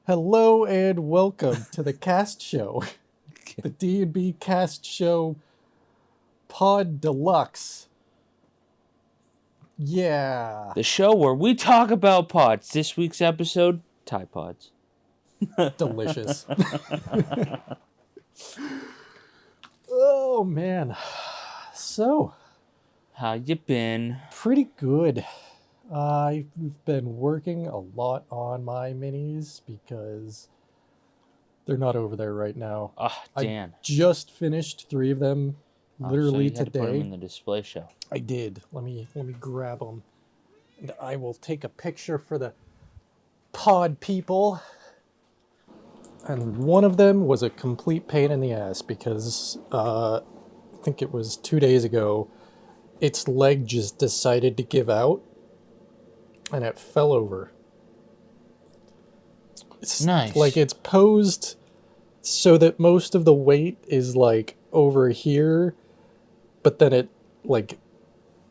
Hello and welcome to the Cast Show, the D&B Cast Show Pod Deluxe. Yeah, The show where we talk about pods. This week's episode, Tide Pods. delicious. Oh man, so How you been? pretty good. I've been working a lot on my minis because they're not over there right now. Ah, I Dan. just finished 3 of them So literally you had to put them today. in the display show. I did. Let me grab them. And I will take a picture for the pod people. And one of them was a complete pain in the ass because I think it was 2 days ago, its leg just decided to give out and it fell over. It's Nice. like it's posed so that most of the weight is like over here, but then it like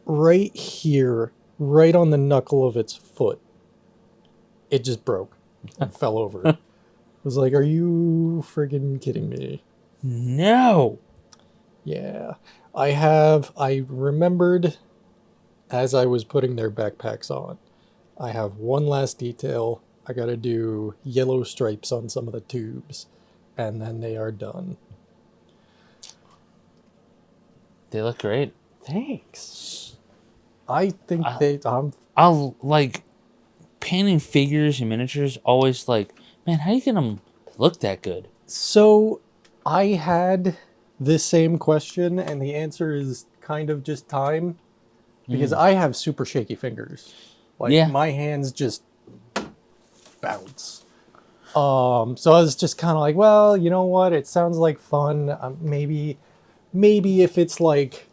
right here, right on the knuckle of its foot, it just broke and fell over. I was like, are you friggin' kidding me? No. Yeah. I remembered as I was putting their backpacks on, I have one last detail. I gotta do yellow stripes on some of the tubes, and then they are done. They look great. Thanks. I think I'll like painting figures and miniatures. Always like, man, how you get them to look that good? So I had this same question, and the answer is kind of just time because I have super shaky fingers. Like Yeah. my hands just bounce. So I was just kind of like, well, you know what? It sounds like fun. Maybe if it's like,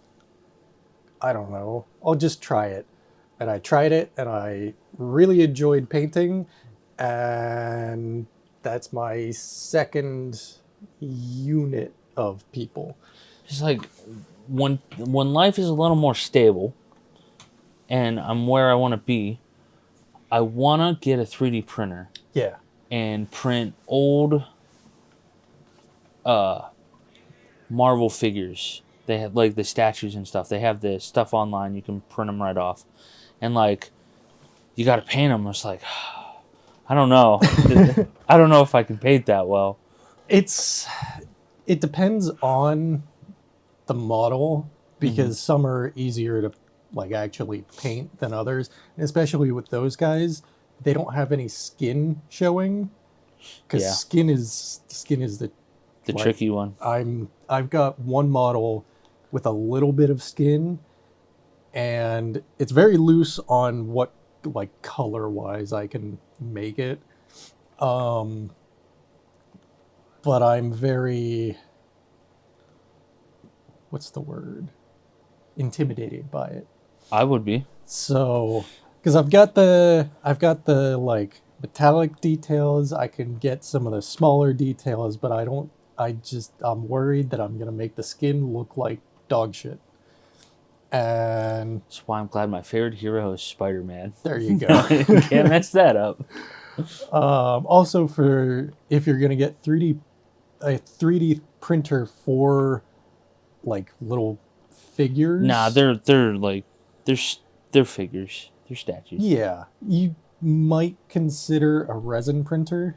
I don't know, I'll just try it. And I tried it, and I really enjoyed painting, and that's my second unit of people. Just like when life is a little more stable, and I'm where I want to be, I want to get a 3D printer Yeah. and print old Marvel figures. They have like the statues and stuff. They have the stuff online. You can print them right off, and like you got to paint them. It's like I don't know. I don't know if I can paint that well. It depends on the model because some are easier to like actually paint than others, and especially with those guys, they don't have any skin showing because Yeah. skin is the The like, tricky one. I've got one model with a little bit of skin, and it's very loose on what like color wise I can make it. But I'm very, what's the word? Intimidated by it. I would be. So, because I've got the like metallic details, I can get some of the smaller details, but I'm worried that I'm gonna make the skin look like dog shit. And That's why I'm glad my favorite hero is Spider-Man. there you go. Can't mess that up. Also, for if you're gonna get a 3D printer for like little figures. Nah, they're like they're figures. They're statues. Yeah, you might consider a resin printer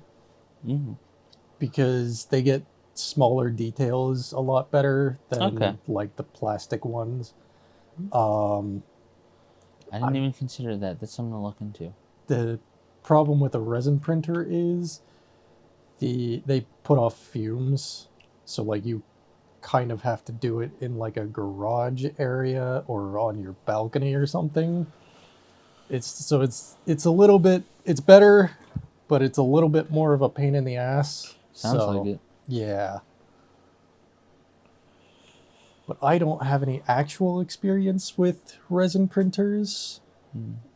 because they get smaller details a lot better than like the plastic ones. I didn't even consider that. That's something to look into. The problem with a resin printer is they put off fumes, so like you kind of have to do it in like a garage area or on your balcony or something. It's a little bit, it's better, but it's a little bit more of a pain in the ass. Sounds like it. Yeah. But I don't have any actual experience with resin printers,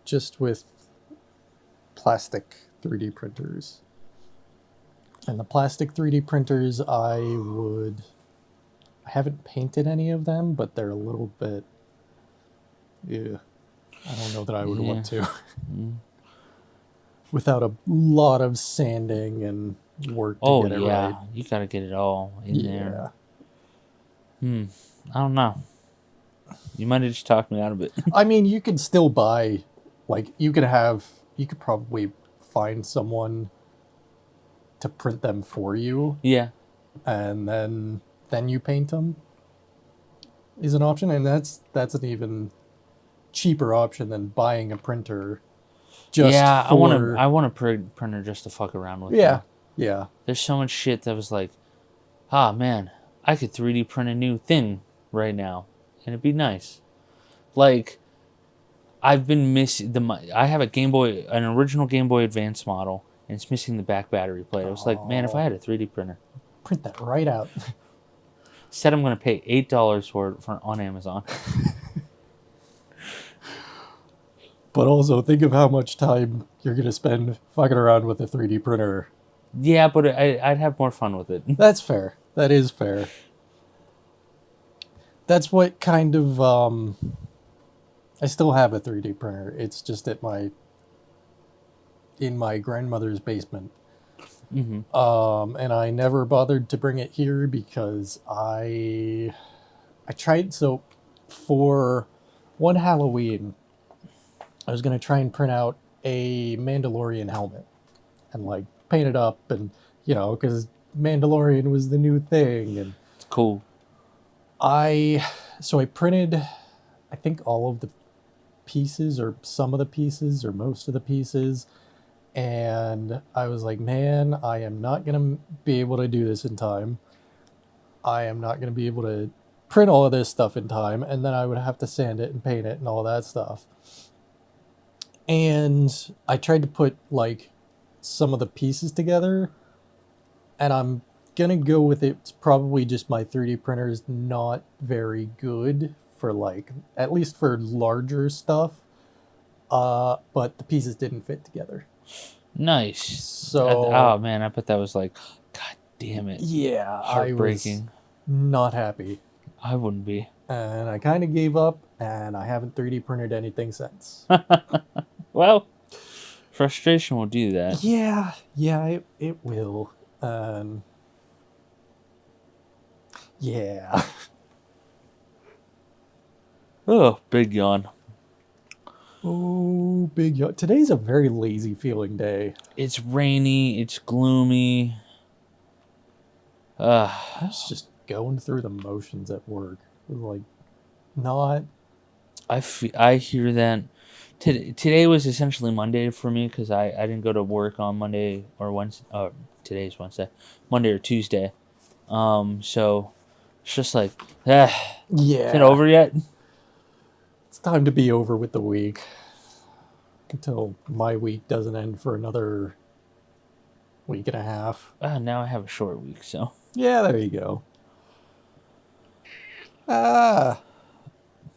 just with plastic 3D printers. And the plastic 3D printers, I haven't painted any of them, but they're a little bit, yeah. I don't know that I would want to. without a lot of sanding and work to Oh get it yeah, right. you gotta get it all in there. Yeah. I don't know. You might have just talked me out of it. I mean, you could still buy, like, you could probably find someone to print them for you, Yeah. and then you paint them is an option, and that's an even cheaper option than buying a printer just Yeah, for I want a printer just to fuck around with. yeah, Though. yeah. There's so much shit that was like, ah man, I could 3D print a new thing right now, and it'd be nice. Like, I've been missing I have a Game Boy, an original Game Boy Advance model, and it's missing the back battery plate. I was like, man, if I had a 3D printer. Print that right out. Said I'm gonna pay $8 for it on Amazon. But also think of how much time you're gonna spend fucking around with a 3D printer. Yeah, but I'd have more fun with it. That's fair. That is fair. That's what kind of I still have a 3D printer. It's just in my grandmother's basement. And I never bothered to bring it here because I tried, so for one Halloween I was going to try and print out a Mandalorian helmet and like paint it up, and because Mandalorian was the new thing. And It's cool. I printed, I think, all of the pieces or some of the pieces or most of the pieces, and I was like, man, I am not going to be able to do this in time. I am not going to be able to print all of this stuff in time, and then I would have to sand it and paint it and all that stuff. And I tried to put like some of the pieces together, and I'm gonna go with it's probably just my 3D printer is not very good for, like, at least for larger stuff. But the pieces didn't fit together. Nice. So oh man, I bet that was like, god damn it, yeah, heartbreaking. I was not happy, I wouldn't be. and I kind of gave up, and I haven't 3D printed anything since. Well, frustration will do that. Yeah, it will. Yeah. Oh, big yawn. Oh, big yawn. Today's a very lazy feeling day. It's rainy. It's gloomy. I was just going through the motions at work. It was like, not. I hear that. Today was essentially Monday for me because I didn't go to work on Monday or Wednesday. Today's Wednesday, Monday or Tuesday. So it's just like, Yeah. is it over yet? It's time to be over with the week. Until my week doesn't end for another week and a half. Now I have a short week, so. Yeah, there you go.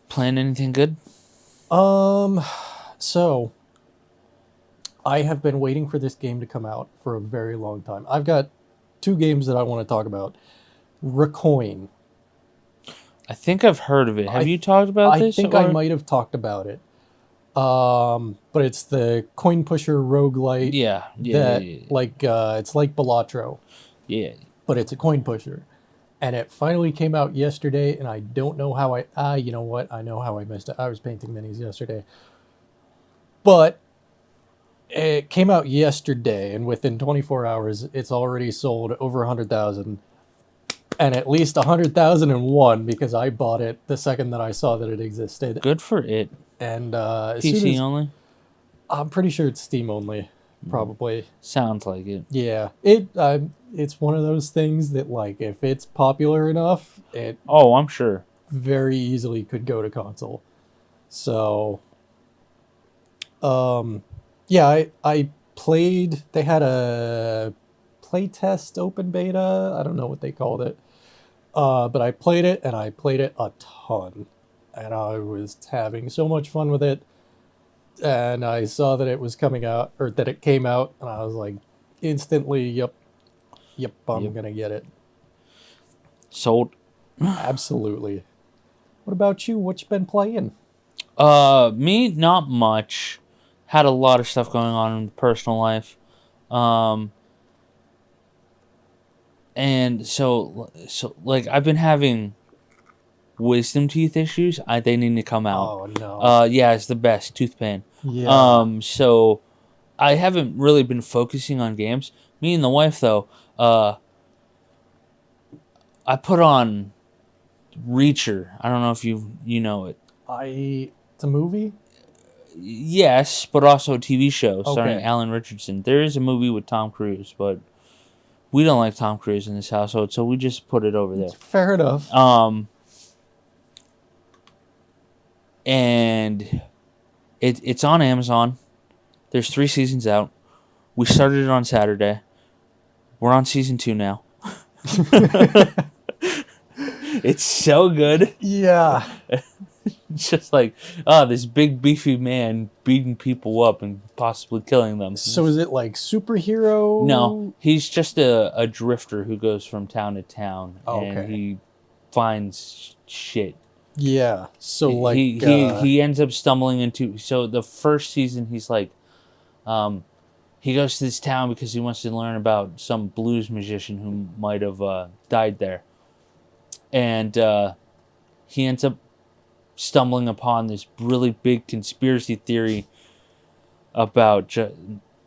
Plan anything good? So I have been waiting for this game to come out for a very long time. I've got two games that I want to talk about. Recoin. I think I've heard of it. Have you talked about this? I think I might have talked about it. But it's the coin pusher roguelite. Yeah. Like it's like Balatro. Yeah. But it's a coin pusher. And it finally came out yesterday, and I don't know how you know what? I know how I missed it. I was painting minis yesterday. But it came out yesterday, and within 24 hours, it's already sold over 100,000. And at least 100,001 because I bought it the second that I saw that it existed. Good for it. And PC only? I'm pretty sure it's Steam only, probably. Sounds like it. Yeah, it's one of those things that, like, if it's popular enough, it I'm sure. very easily could go to console. So, yeah, I played. They had a playtest open beta. I don't know what they called it, but I played it, and I played it a ton, and I was having so much fun with it. And I saw that it was coming out, or that it came out, and I was like, instantly, yep, I'm gonna get it. Sold. Absolutely. What about you? What you been playing? Me, not much. had a lot of stuff going on in personal life. And so like I've been having wisdom teeth issues. They need to come out. Oh no. Yeah, it's the best tooth pain. Yeah. So I haven't really been focusing on games. Me and the wife though, I put on Reacher. I don't know if you know it. It's a movie? Yes, but also a TV show starring Okay. Alan Richardson. There is a movie with Tom Cruise, but we don't like Tom Cruise in this household, so we just put it over there. Fair enough. And it's on Amazon. There's 3 seasons out. We started it on Saturday. We're on season 2 now. It's so good. Yeah. It's just like, this big beefy man beating people up and possibly killing them. So is it like superhero? No, he's just a drifter who goes from town to town, and Okay. he finds shit. Yeah. So like he ends up stumbling into. So the first season, he's like, he goes to this town because he wants to learn about some blues musician who might have died there, and he ends up stumbling upon this really big conspiracy theory about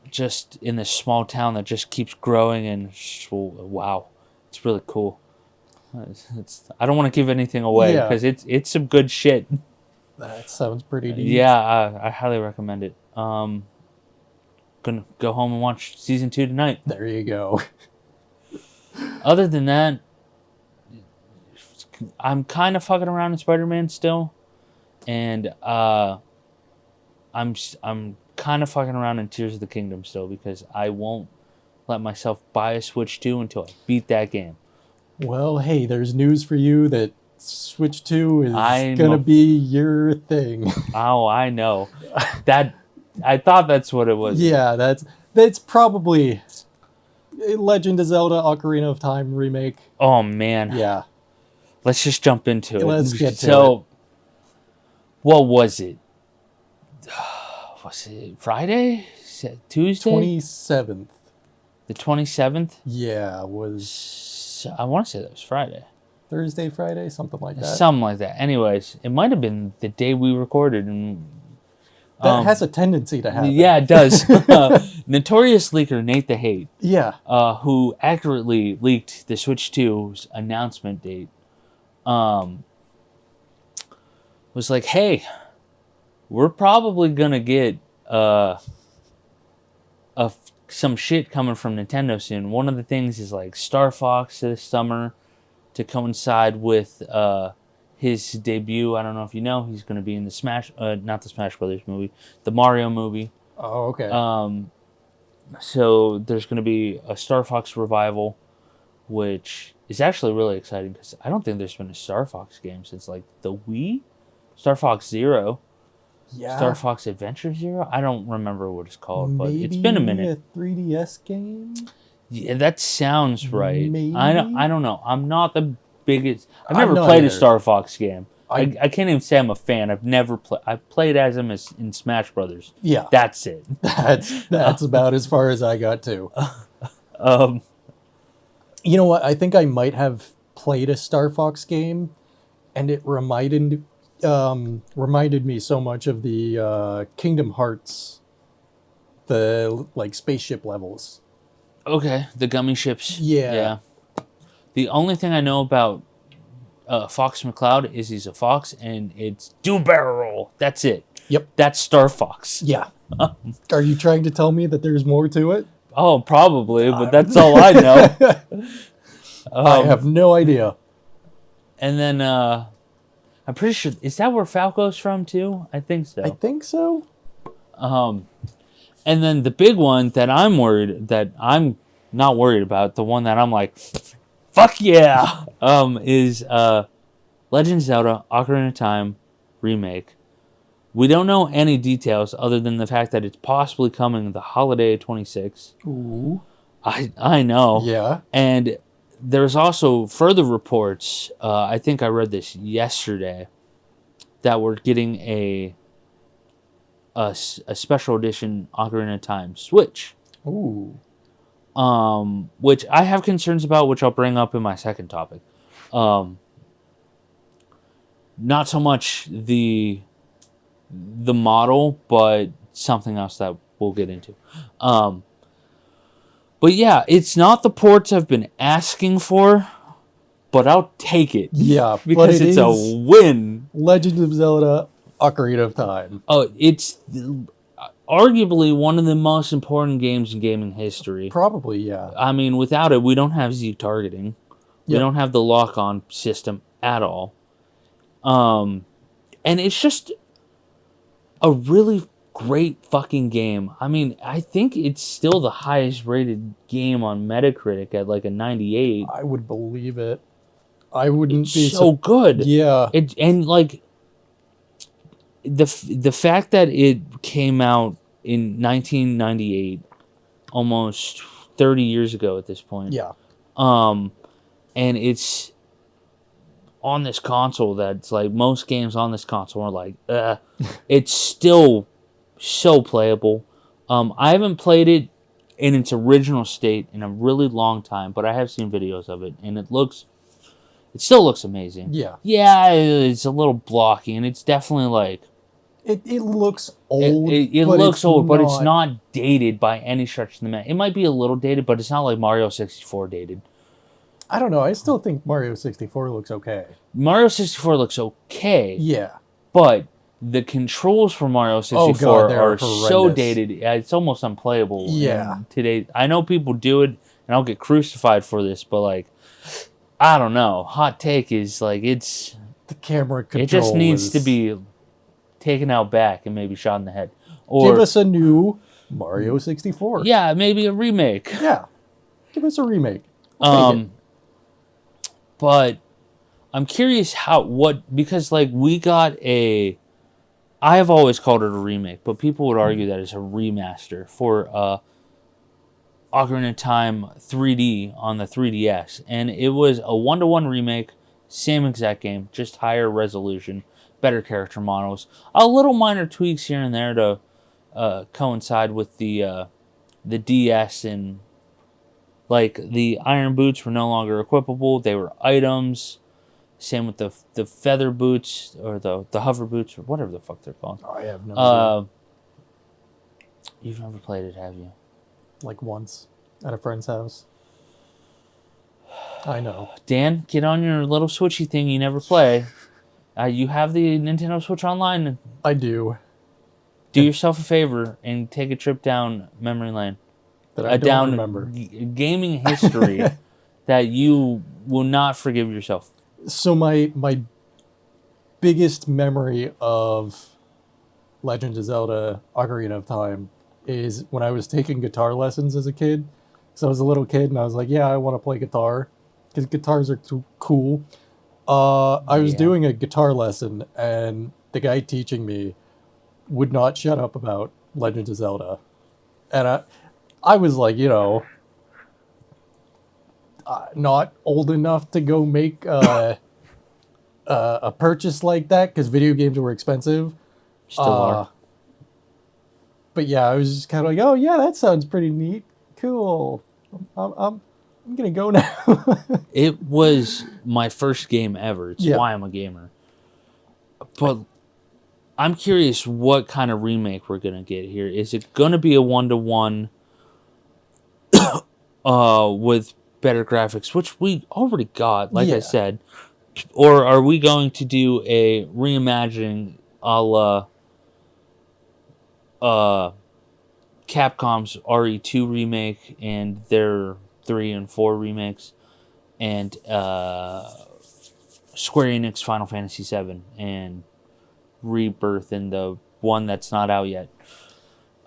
just in this small town that just keeps growing, and wow, it's really cool. I don't want to give anything away Yeah. because it's some good shit. that sounds pretty neat. Yeah, I highly recommend it. Gonna go home and watch season 2 tonight. There you go. Other than that, I'm kind of fucking around in Spider-Man still, and I'm kind of fucking around in Tears of the Kingdom still because I won't let myself buy a Switch 2 until I beat that game. Well, hey, there's news for you that Switch 2 is I gonna know. be your thing. Oh, I know. That I thought that's what it was. Yeah, that's probably Legend of Zelda Ocarina of Time remake. Oh man. Yeah. Let's just jump into it. Let's get to So, what was it? Was it Friday? Tuesday? 27th. The 27th? Yeah, was I want to say that was Friday. Thursday, Friday, something like that. Something like that. Anyways, it might have been the day we recorded. And That has a tendency to happen. yeah, it does. Notorious leaker Nate the Hate, Yeah. who accurately leaked the Switch 2's announcement date, was like, hey, we're probably going to get some shit coming from Nintendo soon. One of the things is like Star Fox this summer to coincide with his debut. I don't know if you know, he's going to be in the not the Smash Brothers movie, the Mario movie. Oh, okay. So there's going to be a Star Fox revival, which is actually really exciting because I don't think there's been a Star Fox game since like the Wii, Star Fox Zero, yeah. Star Fox Adventure Zero. I don't remember what it's called, but Maybe it's been a minute. a 3DS game? Yeah, that sounds right. Maybe? I don't know. I'm not the biggest. I've I'm never not played a either. Star Fox game. I can't even say I'm a fan. I've never played. I played as him in Smash Brothers. Yeah. That's it. That's about as far as I got too. Um, You know what? I think I might have played a Star Fox game, and it reminded me so much of the Kingdom Hearts, the like spaceship levels. okay, the gummy ships. Yeah. The only thing I know about Fox McCloud is he's a fox, and it's do barrel roll. That's it. Yep. That's Star Fox. Yeah. Are you trying to tell me that there's more to it? Oh, probably, but that's all I know. I have no idea. And then I'm pretty sure, is that where Falco's from too? I think so. I think so. And then the big one that I'm not worried about, the one that I'm like, fuck yeah, is Legend of Zelda Ocarina of Time remake. We don't know any details other than the fact that it's possibly coming the holiday of 26. Ooh. I know. Yeah. And there's also further reports, I think I read this yesterday, that we're getting a a special edition Ocarina of Time Switch. Ooh. Which I have concerns about, which I'll bring up in my second topic. Not so much the model, but something else that we'll get into. But yeah, it's not the ports I've been asking for, but I'll take it. Yeah, but because it it's a is win. Legend of Zelda Ocarina of Time. Oh, it's arguably one of the most important games in gaming history. Probably, yeah. I mean, without it, we don't have Z targeting. We Yep. don't have the lock-on system at all. And it's just a really great fucking game. I mean, I think it's still the highest rated game on Metacritic at like a 98. I would believe it. I wouldn't It's be so good. Yeah. And like the fact that it came out in 1998, almost 30 years ago at this point. Yeah. And it's on this console that's like most games on this console are like, it's still so playable. I haven't played it in its original state in a really long time, but I have seen videos of it, and it still looks amazing. Yeah. Yeah, it's a little blocky, and it's definitely like It looks old. It but looks it's old, but it's not dated by any stretch of the imagination. It might be a little dated, but it's not like Mario 64 dated. I don't know. I still think Mario 64 looks okay. Mario 64 looks okay, Yeah. but the controls for Mario 64 Oh, God, they're are so horrendous. dated. It's almost unplayable. Yeah. Today, I know people do it, and I'll get crucified for this, but like, I don't know. Hot take is like the camera control. It just needs to is- be taken out back and maybe shot in the head. Or Give us a new Mario 64. yeah, maybe a remake. Yeah. Give us a remake. We'll take it. But I'm curious because like we got I have always called it a remake, but people would argue that it's a remaster for Ocarina of Time 3D on the 3DS, and it was a 1-to-1 remake, same exact game, just higher resolution, better character models, a little minor tweaks here and there to coincide with the DS, and like the iron boots were no longer equipable; they were items. Same with the feather boots or the hover boots or whatever the fuck they're called. I have no idea. You've never played it, have you? Like once at a friend's house. I know. Dan, get on your little Switchy thing you never play. You have the Nintendo Switch Online. I do. Do yourself a favor and take a trip down memory lane. But I don't Down remember. Gaming history that you will not forgive yourself. So my biggest memory of Legend of Zelda Ocarina of Time is when I was taking guitar lessons as a kid. So I was a little kid and I was like, yeah, I want to play guitar because guitars are too cool. I was Yeah. doing a guitar lesson and the guy teaching me would not shut up about Legend of Zelda. And I was like, not old enough to go make a purchase like that because video games were expensive. Still are. But yeah, I was just kind of like, oh yeah, that sounds pretty neat. Cool. I'm gonna go now. It was my first game ever. It's Yeah. why I'm a gamer. But I'm curious what kind of remake we're gonna get here. Is it gonna be a 1-to-1 with better graphics, which we already got, like I Yeah. said, or are we going to do a reimagining a la Capcom's RE2 remake and their 3 and 4 remakes, and Square Enix Final Fantasy 7 and Rebirth and the one that's not out yet.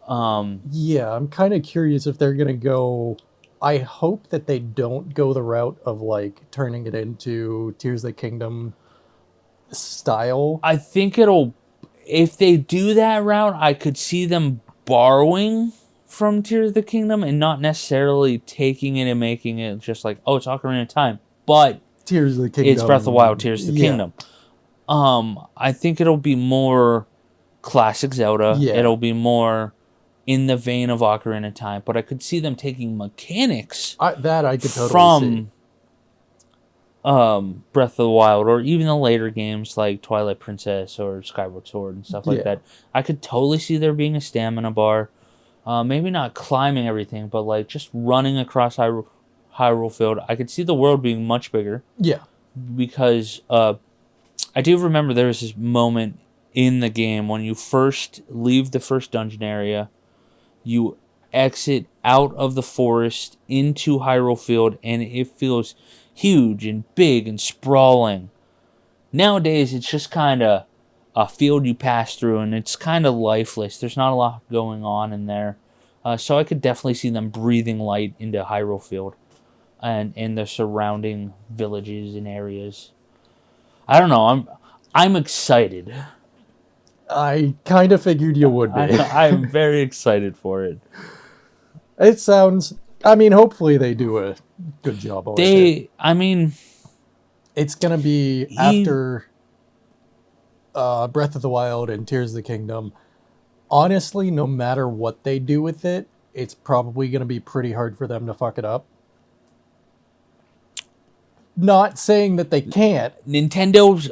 Yeah, I'm kind of curious if they're gonna go. I hope that they don't go the route of like turning it into Tears of the Kingdom style. I think if they do that route, I could see them borrowing from Tears of the Kingdom and not necessarily taking it and making it just like, oh, it's Ocarina of Time, but Tears of the Kingdom. it's Breath of the Wild, Tears of the Yeah. Kingdom. I think it'll be more classic Zelda. Yeah. It'll be more in the vein of Ocarina of Time, but I could see them taking mechanics That I could totally see. from Breath of the Wild, or even the later games like Twilight Princess or Skyward Sword and stuff like Yeah. that. I could totally see there being a stamina bar. Maybe not climbing everything, but like just running across Hyrule Field. I could see the world being much bigger Yeah. because I do remember there was this moment in the game when you first leave the first dungeon area, you exit out of the forest into Hyrule Field, and it feels huge and big and sprawling. Nowadays, it's just kind of a field you pass through, and it's kind of lifeless. There's not a lot going on in there. So I could definitely see them breathing light into Hyrule Field and the surrounding villages and areas. I don't know. I'm excited. I kind of figured you would be. I'm very excited for it. It sounds. I mean, hopefully they do a good job with it. I mean, It's gonna be after Breath of the Wild and Tears of the Kingdom. Honestly, no matter what they do with it, it's probably gonna be pretty hard for them to fuck it up. Not saying that they can't. Nintendo's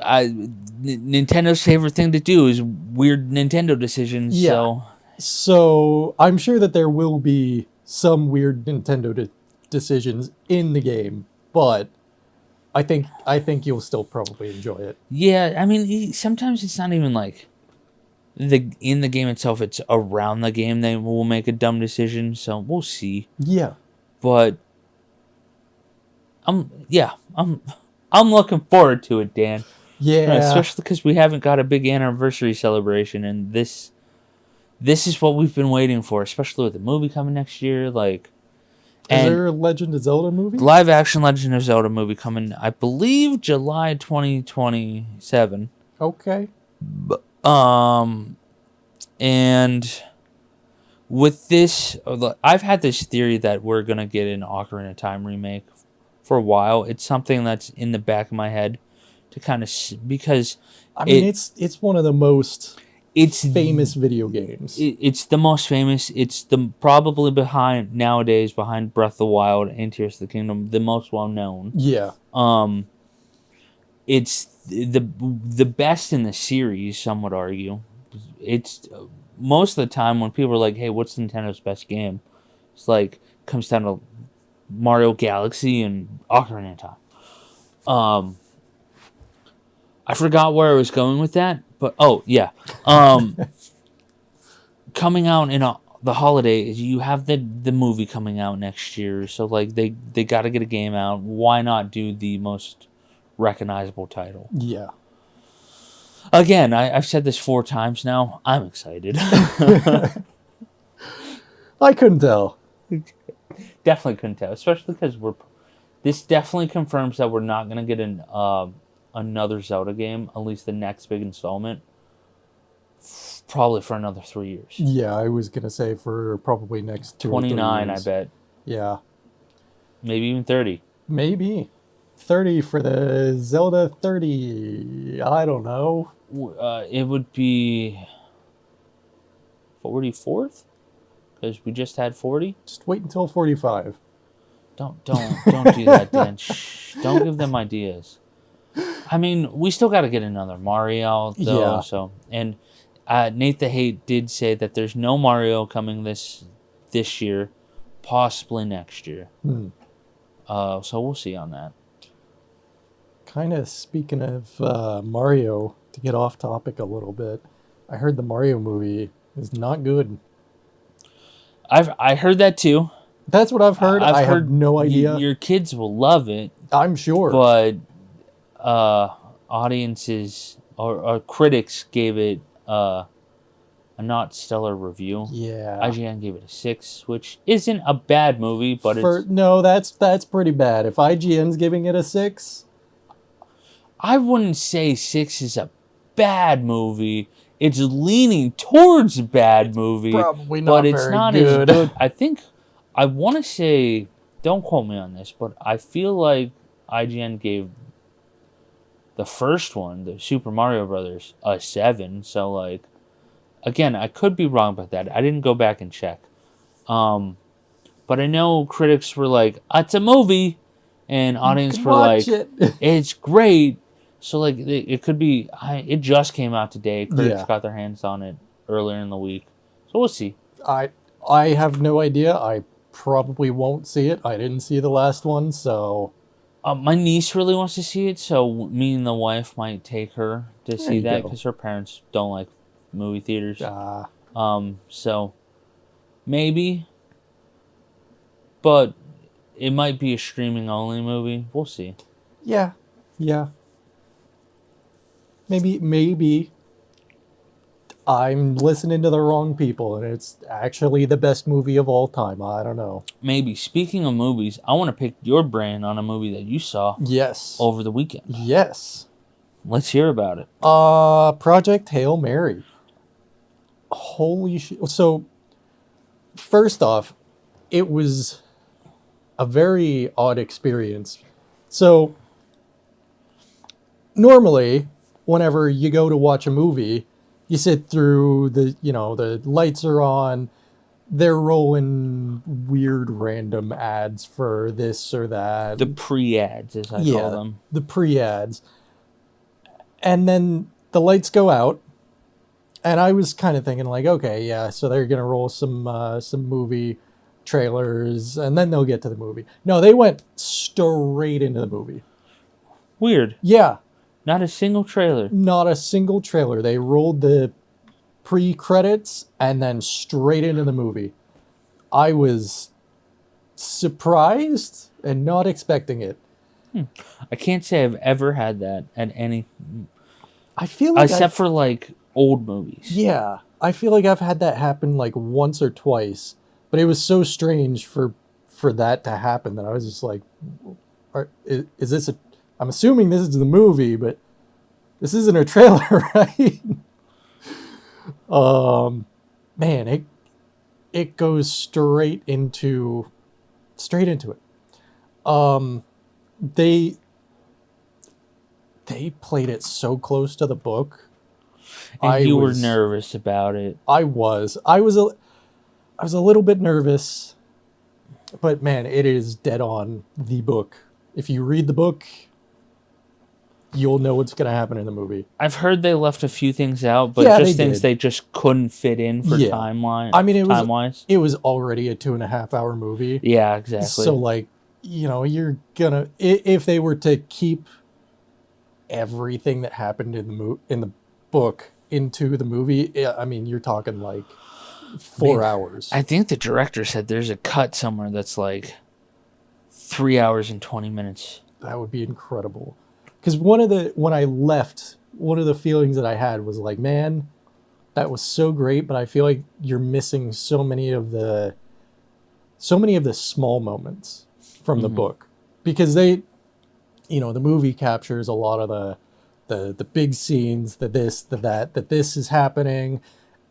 favorite thing to do is weird Nintendo decisions. Yeah. So So I'm sure that there will be some weird Nintendo decisions in the game, but I think you'll still probably enjoy it. yeah, I mean, sometimes it's not even like in the game itself. It's around the game they will make a dumb decision. So we'll see. Yeah. But I'm looking forward to it, Dan. Yeah. Especially because we haven't got a big anniversary celebration, and this is what we've been waiting for, especially with the movie coming next year. Like, Is there a Legend of Zelda movie? live action Legend of Zelda movie coming, I believe, July 2027. Okay. And with this, I've had this theory that we're gonna get an Ocarina of Time remake for a while. It's something that's in the back of my head to kind of because I mean, it's one of the most it's famous video games. It's the most famous. It's probably behind Breath of the Wild and Tears of the Kingdom, the most well known. Yeah. It's the best in the series. Some would argue. It's most of the time when people are like, "Hey, what's Nintendo's best game?" It's like comes down to Mario Galaxy and Ocarina of Time. I forgot where I was going with that, but oh yeah, coming out in the holidays, you have the movie coming out next year, so like they got to get a game out. Why not do the most recognizable title? Yeah. Again, I've said this 4 times now. I'm excited. I couldn't tell. Definitely couldn't tell, especially because this definitely confirms that we're not gonna get another Zelda game, at least the next big installment, probably for another 3 years. Yeah, I was gonna say for probably next 2 or 3 29, I years. bet. Yeah. Maybe even 30. Maybe 30 for the Zelda 30. I don't know. It would be 44th, because we just had 40. Just wait until 45. Don't do that, Dan. Shh, don't give them ideas. I mean, we still got to get another Mario, though. Yeah. So, and Nate the Hate did say that there's no Mario coming this year, possibly next year. So we'll see on that. Kind of speaking of Mario, to get off topic a little bit, I heard the Mario movie is not good. I heard that too. That's what I've heard. I heard have no idea. Your kids will love it, I'm sure. but audiences or critics gave it a not stellar review. Yeah. IGN gave it a 6, which isn't a bad movie, but No, that's pretty bad. If IGN's giving it a 6, I wouldn't say 6 is a bad movie. It's leaning towards a bad movie, probably not but it's very not good. as good. I want to say, don't quote me on this, but I feel like IGN gave the first one, the Super Mario Brothers, a 7. So like, Again, I could be wrong about that. I didn't go back and check. But I know critics were like, "It's a movie," and audience were Watch like, it. "It's great." So like, it could be. It just came out today. Critics Yeah. got their hands on it earlier in the week, so we'll see. I have no idea. I probably won't see it. I didn't see the last one, so My niece really wants to see it, so me and the wife might take her to see you that go. because her parents don't like movie theaters. uh, So maybe, but it might be a streaming only movie. We'll see. yeah, yeah. Maybe I'm listening to the wrong people, and it's actually the best movie of all time. I don't know. Maybe. Speaking of movies, I want to pick your brain on a movie that you saw Yes. over the weekend. Yes. Let's hear about it. Project Hail Mary. Holy shit. So, first off, it was a very odd experience. So, normally, whenever you go to watch a movie, you sit through the lights are on, they're rolling weird random ads for this or that. The pre-ads, as I call them. The pre-ads. And then the lights go out, and I was kind of thinking like, okay, yeah, so they're gonna roll some movie trailers, and then they'll get to the movie. No, they went straight into the movie. Weird. Yeah, Not a single trailer. not a single trailer. They rolled the pre-credits and then straight into the movie. I was surprised and not expecting it. I can't say I've ever had that at any, I feel like except for like old movies. yeah, I feel like I've had that happen like once or twice, but it was so strange for that to happen that I was just like, is this a? I'm assuming this is the movie, but this isn't a trailer, right? Man, it goes straight into it. They played it so close to the book. And you were nervous about it. I was a little bit nervous, but man, it is dead on the book. If you read the book, you'll know what's going to happen in the movie. I've heard they left a few things out, but Yeah, just they things did. they just couldn't fit in for Yeah. timeline. I mean, time-wise. it was already a 2.5 hour movie. Yeah, exactly. So like, you're gonna, if they were to keep everything that happened in the book into the movie, I mean, you're talking like 4 Man, hours. I think the director said there's a cut somewhere that's like 3 hours and 20 minutes. That would be incredible. Because when I left, one of the feelings that I had was like, man, that was so great, but I feel like you're missing so many of the small moments from the book, because the movie captures a lot of the big scenes, that this is happening,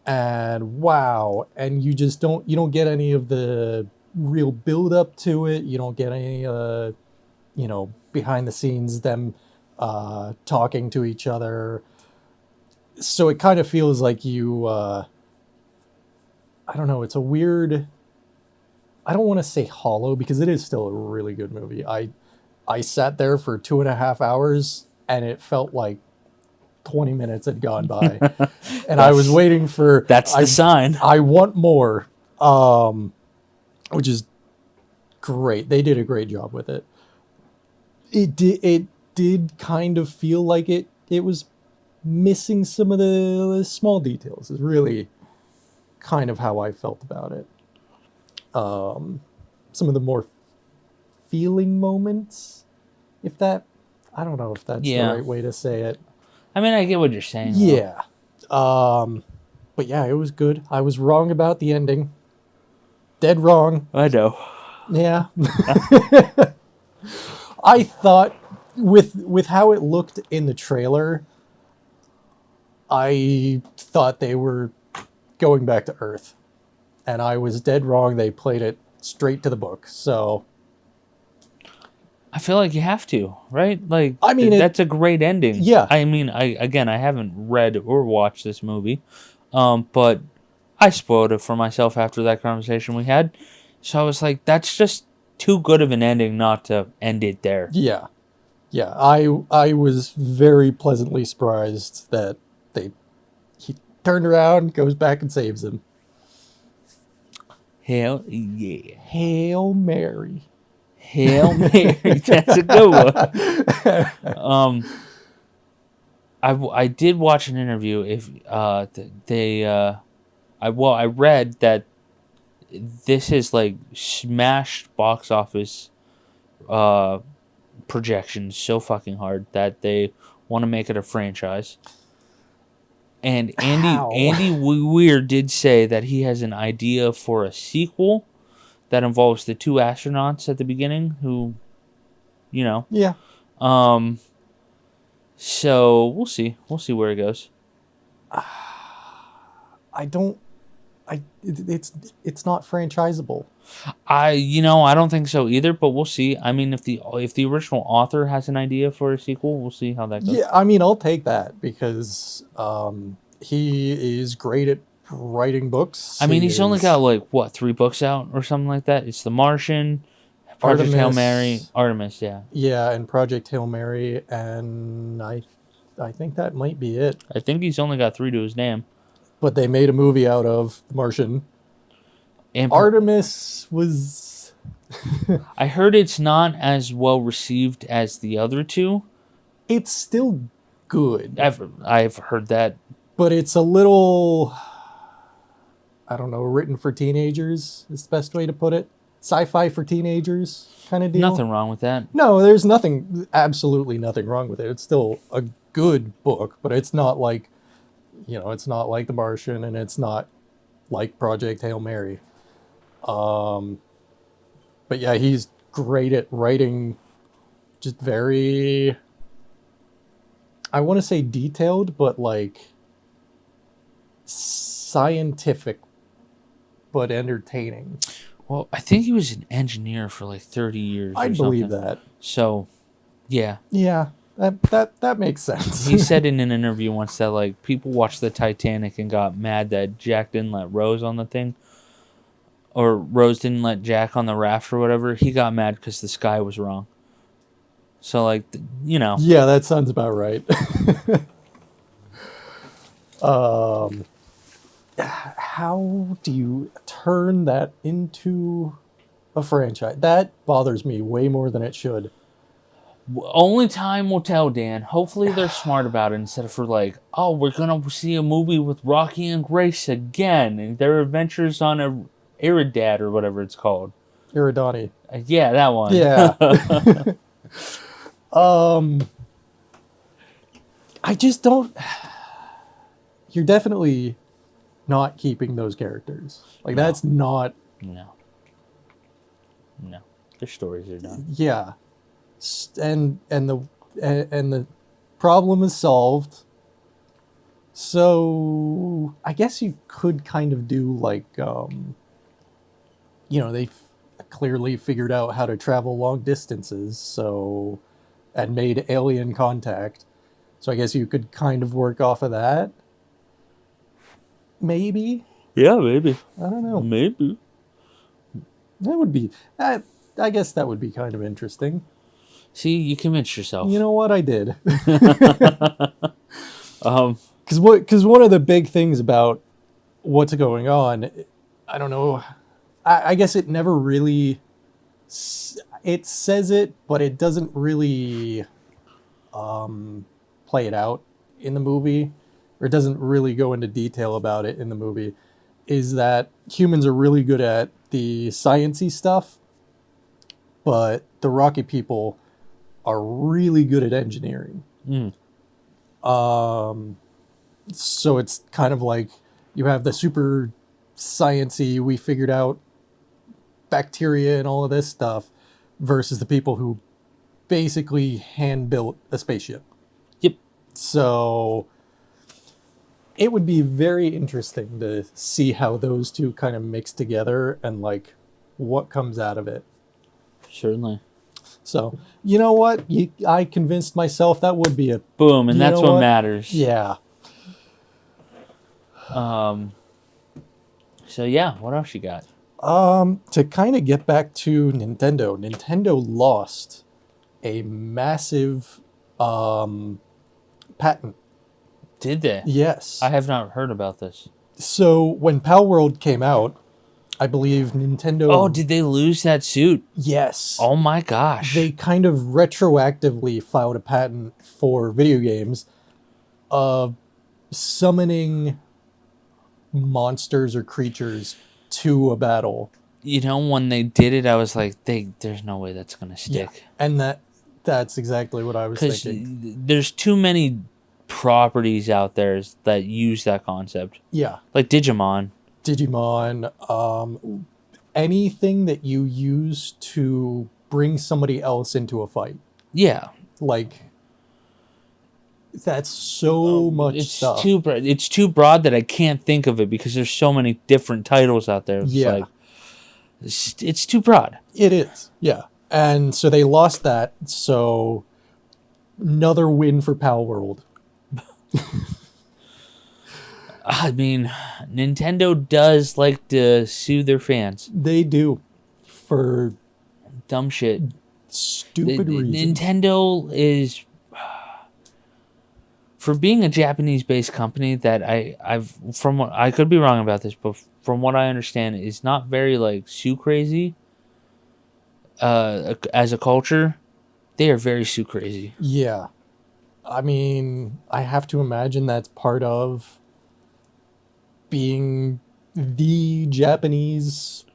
and wow, and you don't get any of the real build up to it. You don't get any behind the scenes, them talking to each other. So it kind of feels like I don't know, it's a weird, I don't want to say hollow, because it is still a really good movie. I sat there for 2.5 hours and it felt like 20 minutes had gone by. And I was waiting for... That's the sign. I want more, which is great. They did a great job with it. It did kind of feel like it was missing some of the small details, is really kind of how I felt about it. Some of the more feeling moments, I don't know if that's the right way to say it. I mean, I get what you're saying. Yeah. But yeah, it was good. I was wrong about the ending. Dead wrong. I know. Yeah. I thought with how it looked in the trailer, I thought they were going back to Earth. And I was dead wrong. They played it straight to the book. So I feel like you have to, right? Like, I mean, that's a great ending. Yeah. I mean, I haven't read or watched this movie. But I spoiled it for myself after that conversation we had. So I was like, that's just too good of an ending not to end it there. Yeah. Yeah. I was very pleasantly surprised that he turned around, goes back and saves him. Hell yeah. Hail Mary. Hail Mary. That's a good one. I did watch an interview. I read that this is like smashed box office projections so fucking hard that they want to make it a franchise. And How? Andy Weir did say that he has an idea for a sequel that involves the two astronauts at the beginning who, you know. Yeah. So we'll see. We'll see where it goes. It's not franchisable. I don't think so either, but we'll see. I mean, if the original author has an idea for a sequel, we'll see how that goes. Yeah, I mean, I'll take that because he is great at writing books. I mean, he's only got like what 3 books out or something like that. It's The Martian, Project Hail Mary, Artemis. Yeah. Yeah, and Project Hail Mary, and I think that might be it. I think he's only got 3 to his name. But they made a movie out of The Martian. And Artemis was. I heard it's not as well received as the other 2. It's still good. I've heard that. But it's a little, I don't know, written for teenagers is the best way to put it. Sci-fi for teenagers kind of deal. Nothing wrong with that. No, there's absolutely nothing wrong with it. It's still a good book, but it's not like, it's not like The Martian, and it's not like Project Hail Mary. But yeah, he's great at writing just very, I want to say detailed, but like scientific, but entertaining. Well, I think he was an engineer for like 30 years. I believe that. So, yeah. Yeah, that makes sense. He said in an interview once that like people watched the Titanic and got mad that Jack didn't let Rose on the thing, or Rose didn't let Jack on the raft or whatever. He got mad because the sky was wrong. So like, Yeah, that sounds about right. How do you turn that into a franchise? That bothers me way more than it should. Only time will tell, Dan. Hopefully they're smart about it instead of for like, oh, we're gonna see a movie with Rocky and Grace again and their adventures on a Iridad or whatever it's called. Iridani. Yeah, that one. Yeah. I just don't. You're definitely not keeping those characters. Like No. that's not. No. Their stories are done. Yeah. And the problem is solved. So I guess you could kind of do like, they clearly figured out how to travel long distances, so, and made alien contact. So I guess you could kind of work off of that. Maybe. Yeah, maybe. I don't know. Maybe. That would be. I guess that would be kind of interesting. See, you convinced yourself. You know what? I did. Because one of the big things about what's going on, I don't know. I guess it never really. It says it, but it doesn't really play it out in the movie, or it doesn't really go into detail about it in the movie. Is that humans are really good at the science-y stuff, but the Rocky people are really good at engineering. So it's kind of like you have the super science-y, we figured out bacteria and all of this stuff, versus the people who basically hand-built a spaceship. Yep. So it would be very interesting to see how those two kind of mix together and like what comes out of it. Certainly. So, you know what? I convinced myself that would be a boom, and You that's know what what? matters. yeah. So yeah, what else you got? To kind of get back to Nintendo, Nintendo lost a massive patent. Did they? Yes. I have not heard about this. So when Pal World came out, I believe Nintendo. Oh, did they lose that suit? Yes. Oh my gosh. They kind of retroactively filed a patent for video games of summoning monsters or creatures to a battle. You know, when they did it, I was like, there's no way that's gonna stick. And that's exactly what I was Because thinking. there's too many properties out there that use that concept. Yeah. Like Digimon. Anything that you use to bring somebody else into a fight. Yeah. Like, that's so much It's stuff. it's too broad that I can't think of it because there's so many different titles out there. It's Yeah. like, it's too broad. It is, yeah. And so they lost that, so another win for Pal World. I mean, Nintendo does like to sue their fans. They do, for Dumb shit. stupid reasons. Nintendo is, for being a Japanese-based company that I could be wrong about this, but from what I understand, is not very like sue crazy. As a culture, they are very sue crazy. Yeah. I mean, I have to imagine that's part of being the Japanese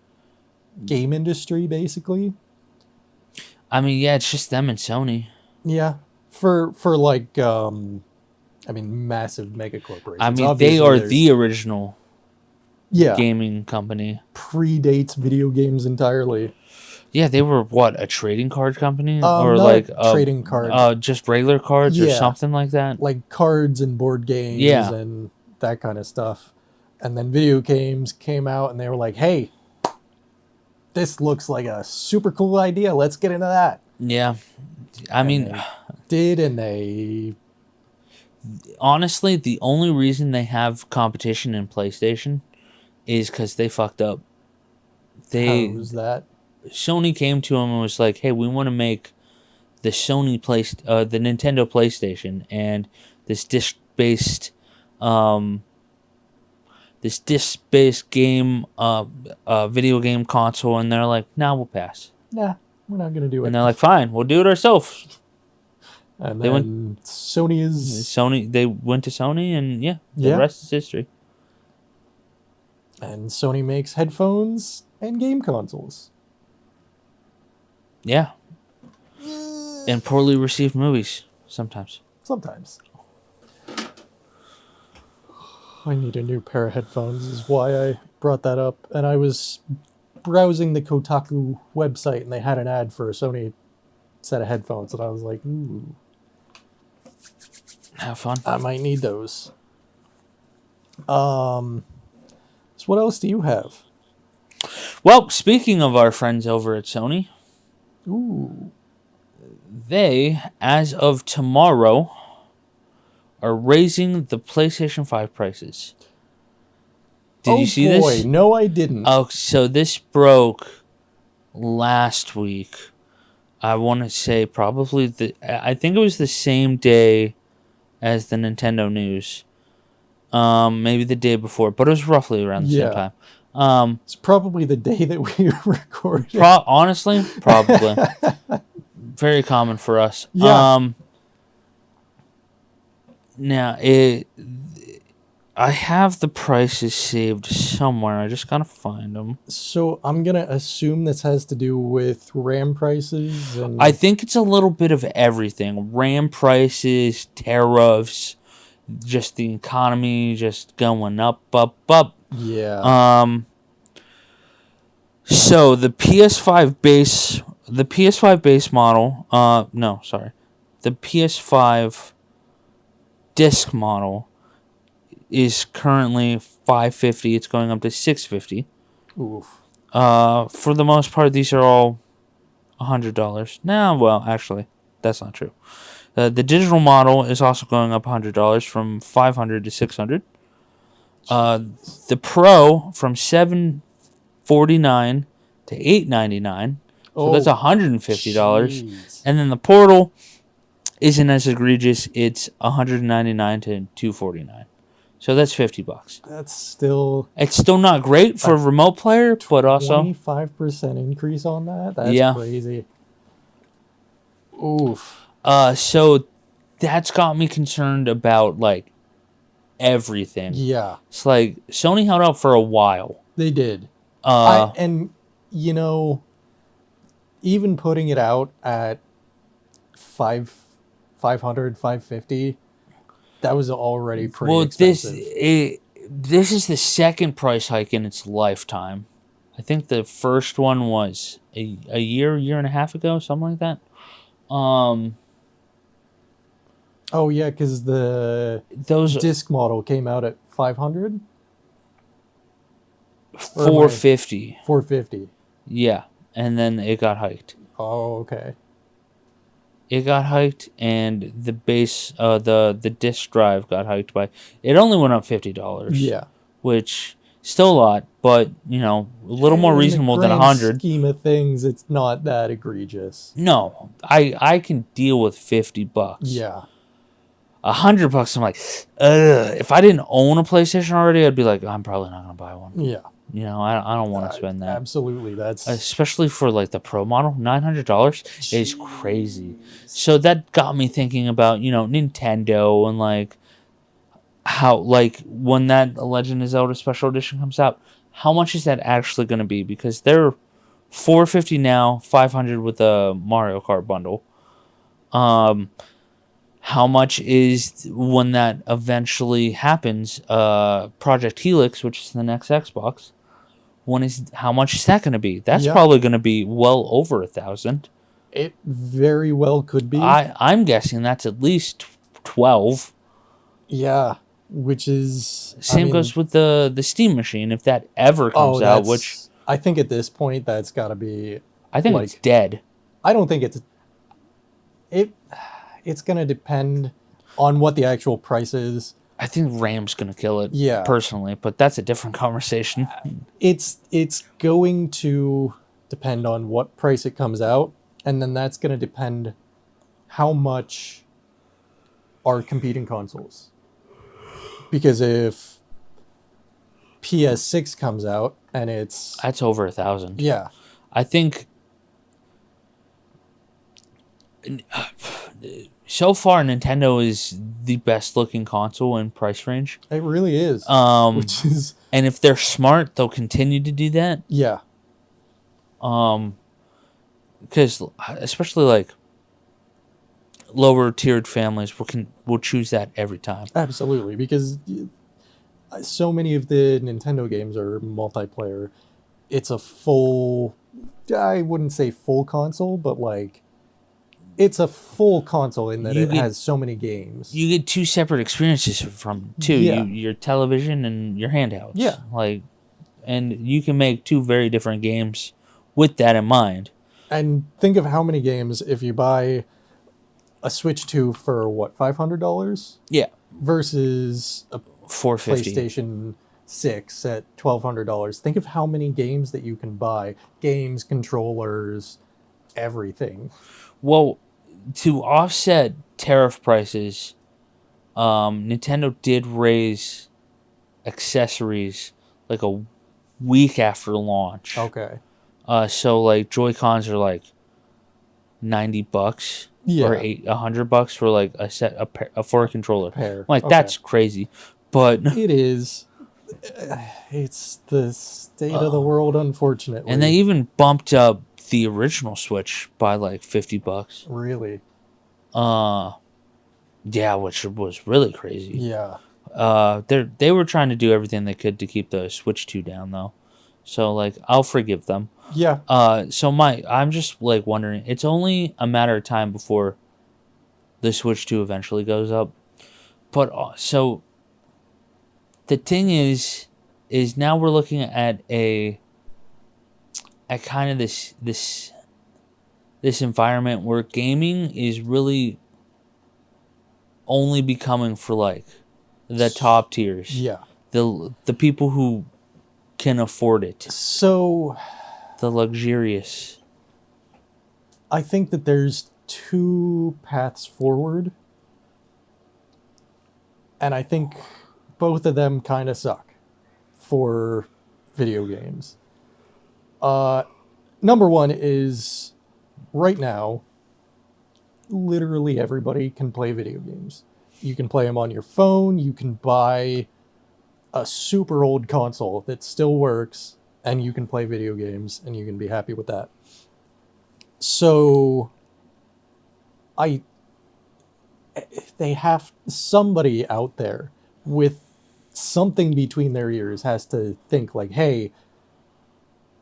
game industry, basically. I mean, yeah, it's just them and Sony. Yeah. For like, I mean, massive mega corporations. I mean, Obviously, they are there's- the original yeah, gaming company. predates video games entirely. Yeah, they were what, a trading card company or Not like trading card. just regular cards or Yeah. something like that. Like cards and board games Yeah. and that kind of stuff. And then video games came out and they were like, hey, this looks like a super cool idea. Let's get into that. Yeah, I mean, And they honestly, the only reason they have competition in PlayStation is because they fucked up. how's that? Sony came to them and was like, "Hey, we want to make the the Nintendo PlayStation and this disc-based, game, video game console." And they're like, "Nah, we'll pass." Nah, we're not gonna do it. And they're like, "Fine, we'll do it ourselves." And they then Sony is They went to Sony, and yeah, the Yeah. rest is history. and Sony makes headphones and game consoles. Yeah, and poorly received movies sometimes. Sometimes. I need a new pair of headphones is why I brought that up. And I was browsing the Kotaku website and they had an ad for a Sony set of headphones and I was like, ooh, Have fun. I might need those. So what else do you have? Well, speaking of our friends over at Sony, Ooh. they, as of tomorrow, are raising the PlayStation 5 prices. Did you see this? No, I didn't. Oh, so this broke last week. I want to say probably I think it was the same day as the Nintendo news. Maybe the day before, but it was roughly around the same Yeah. time. It's probably the day that we recorded. Honestly, probably. Very common for us. Yeah. Now I have the prices saved somewhere. I just gotta find them. So I'm going to assume this has to do with RAM prices and I think it's a little bit of everything. RAM prices, tariffs, just the economy just going up, up, up. yeah. So the PS5 base model, the PS5 disc model is currently $550. It's going up to $650. Oof. For the most part, these are all $100. No, well, actually, that's not true. The digital model is also going up $100 from $500 to $600. The Pro from $749 to $899. So that's $150. jeez. And then the Portal isn't as egregious. It's $199 to $249. So that's $50. That's still It's still not great for a remote player, but also 25% increase on that. That's Yeah. crazy. Oof. so that's got me concerned about like everything. Yeah, It's like Sony held out for a while. they did. Uh And you know, even putting it out at 500, 550, that was already pretty well expensive. this is the second price hike in its lifetime. I think the first one was a year and a half ago, something like that. Oh yeah, because the Those disc model came out at 500, 450. 450. Yeah, and then it got hiked. Oh, okay. It got hiked, and the base, the disk drive got hiked by. It only went up $50. Yeah. Which still a lot, but you know, a little more In the reasonable than grand 100. Scheme of things, it's not that egregious. No, I can deal with $50. Yeah. $100, I'm like, ugh. If I didn't own a PlayStation already, I'd be like, I'm probably not gonna buy one. Yeah. You know, I don't want to spend that. Absolutely. That's Especially for like the Pro model, $900 is crazy. So that got me thinking about, you know, Nintendo and like how, like, when that Legend of Zelda Special Edition comes out, how much is that actually going to be? Because they're $450 now, $500 with the Mario Kart bundle. How much is when that eventually happens? Project Helix, which is the next Xbox. How much is that going to be? That's Yeah. probably going to be well over $1,000. it. Very well could be. I'm guessing that's at least 12. Yeah. Which is Same goes with the Steam machine if that ever comes out, which I think at this point that's got to be. I think it's dead. I don't think it's. It's going to depend on what the actual price is. I think RAM's going to kill it, Yeah. personally, but that's a different conversation. It's going to depend on what price it comes out, and then that's going to depend how much are competing consoles. Because if PS6 comes out and it's That's over $1,000. yeah, I think so far Nintendo is the best looking console in price range. it really is. Which is And if they're smart, they'll continue to do that. yeah, Because especially like lower tiered families will choose that every time. absolutely. Because so many of the Nintendo games are multiplayer. It's a full. I wouldn't say full console, but like. It's a full console in that You it get- has so many games. You get two separate experiences from too. Yeah. Your television and your handhelds. Yeah. Like, and you can make two very different games with that in mind. And think of how many games if you buy a Switch 2 for what, $500 Yeah. versus a $450. PlayStation 6 at $1,200. Think of how many games that you can buy. Games, controllers, everything. Well, to offset tariff prices, Nintendo did raise accessories like a week after launch. Okay. So like Joy-Cons are like $90 Yeah. or $100 for like a set for a controller. Pair. Like Okay. that's crazy, but It is. It's the state of the world, unfortunately. and they even bumped up the original Switch by like $50. Really. Yeah, which was really crazy. Yeah. They were trying to do everything they could to keep the Switch 2 down though. So like I'll forgive them. Yeah. I'm just like wondering, it's only a matter of time before the Switch 2 eventually goes up. But so the thing is now we're looking at kind of this environment where gaming is really only becoming for like the top tiers. Yeah. the people who can afford it, So the luxurious. I think that there's two paths forward, and I think both of them kind of suck for video games. Number one is right now, literally everybody can play video games. You can play them on your phone. You can buy a super old console that still works, and you can play video games, and you can be happy with that. So, I they have somebody out there with something between their ears has to think like, hey,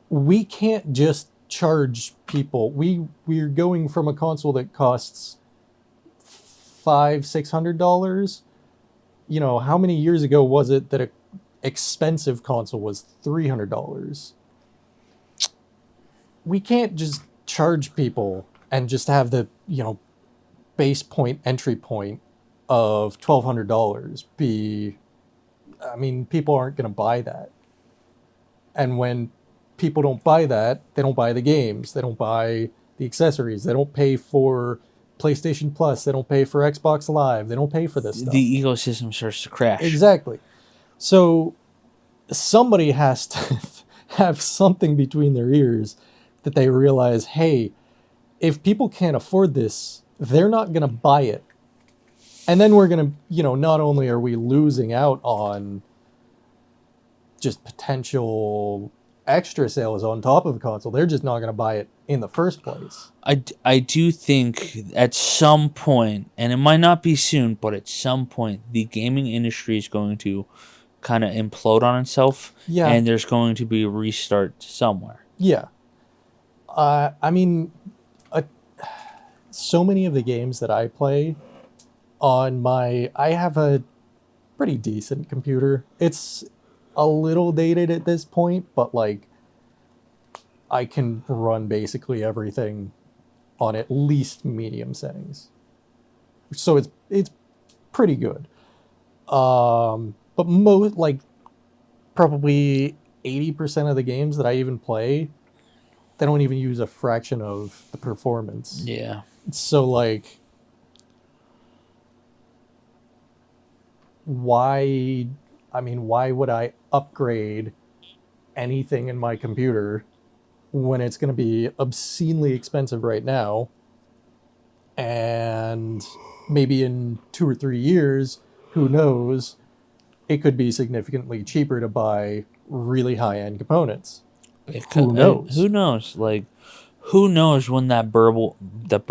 we can't just charge people. We're going from a console that costs $500-$600. You know, how many years ago was it that a expensive console was $300? We can't just charge people and just have the, base point entry point of $1,200 be, I mean, people aren't going to buy that. And when people don't buy that, they don't buy the games, they don't buy the accessories, they don't pay for PlayStation Plus, they don't pay for Xbox Live, they don't pay for this stuff. The ecosystem starts to crash. Exactly. So somebody has to have something between their ears that they realize, hey, if people can't afford this, they're not going to buy it. And then we're going to, not only are we losing out on just potential extra sales on top of the console, they're just not going to buy it in the first place. I do think at some point, and it might not be soon, but at some point, the gaming industry is going to kind of implode on itself. Yeah. And there's going to be a restart somewhere. Yeah. I mean, so many of the games that I play on I have a pretty decent computer. It's a little dated at this point, but like I can run basically everything on at least medium settings. So it's pretty good. But most, like, probably 80% of the games that I even play, they don't even use a fraction of the performance. Yeah. So, like, why would I upgrade anything in my computer when it's going to be obscenely expensive right now, and maybe in 2 or 3 years, who knows, it could be significantly cheaper to buy really high-end components. Who knows? Who knows? Like, who knows when that bubble that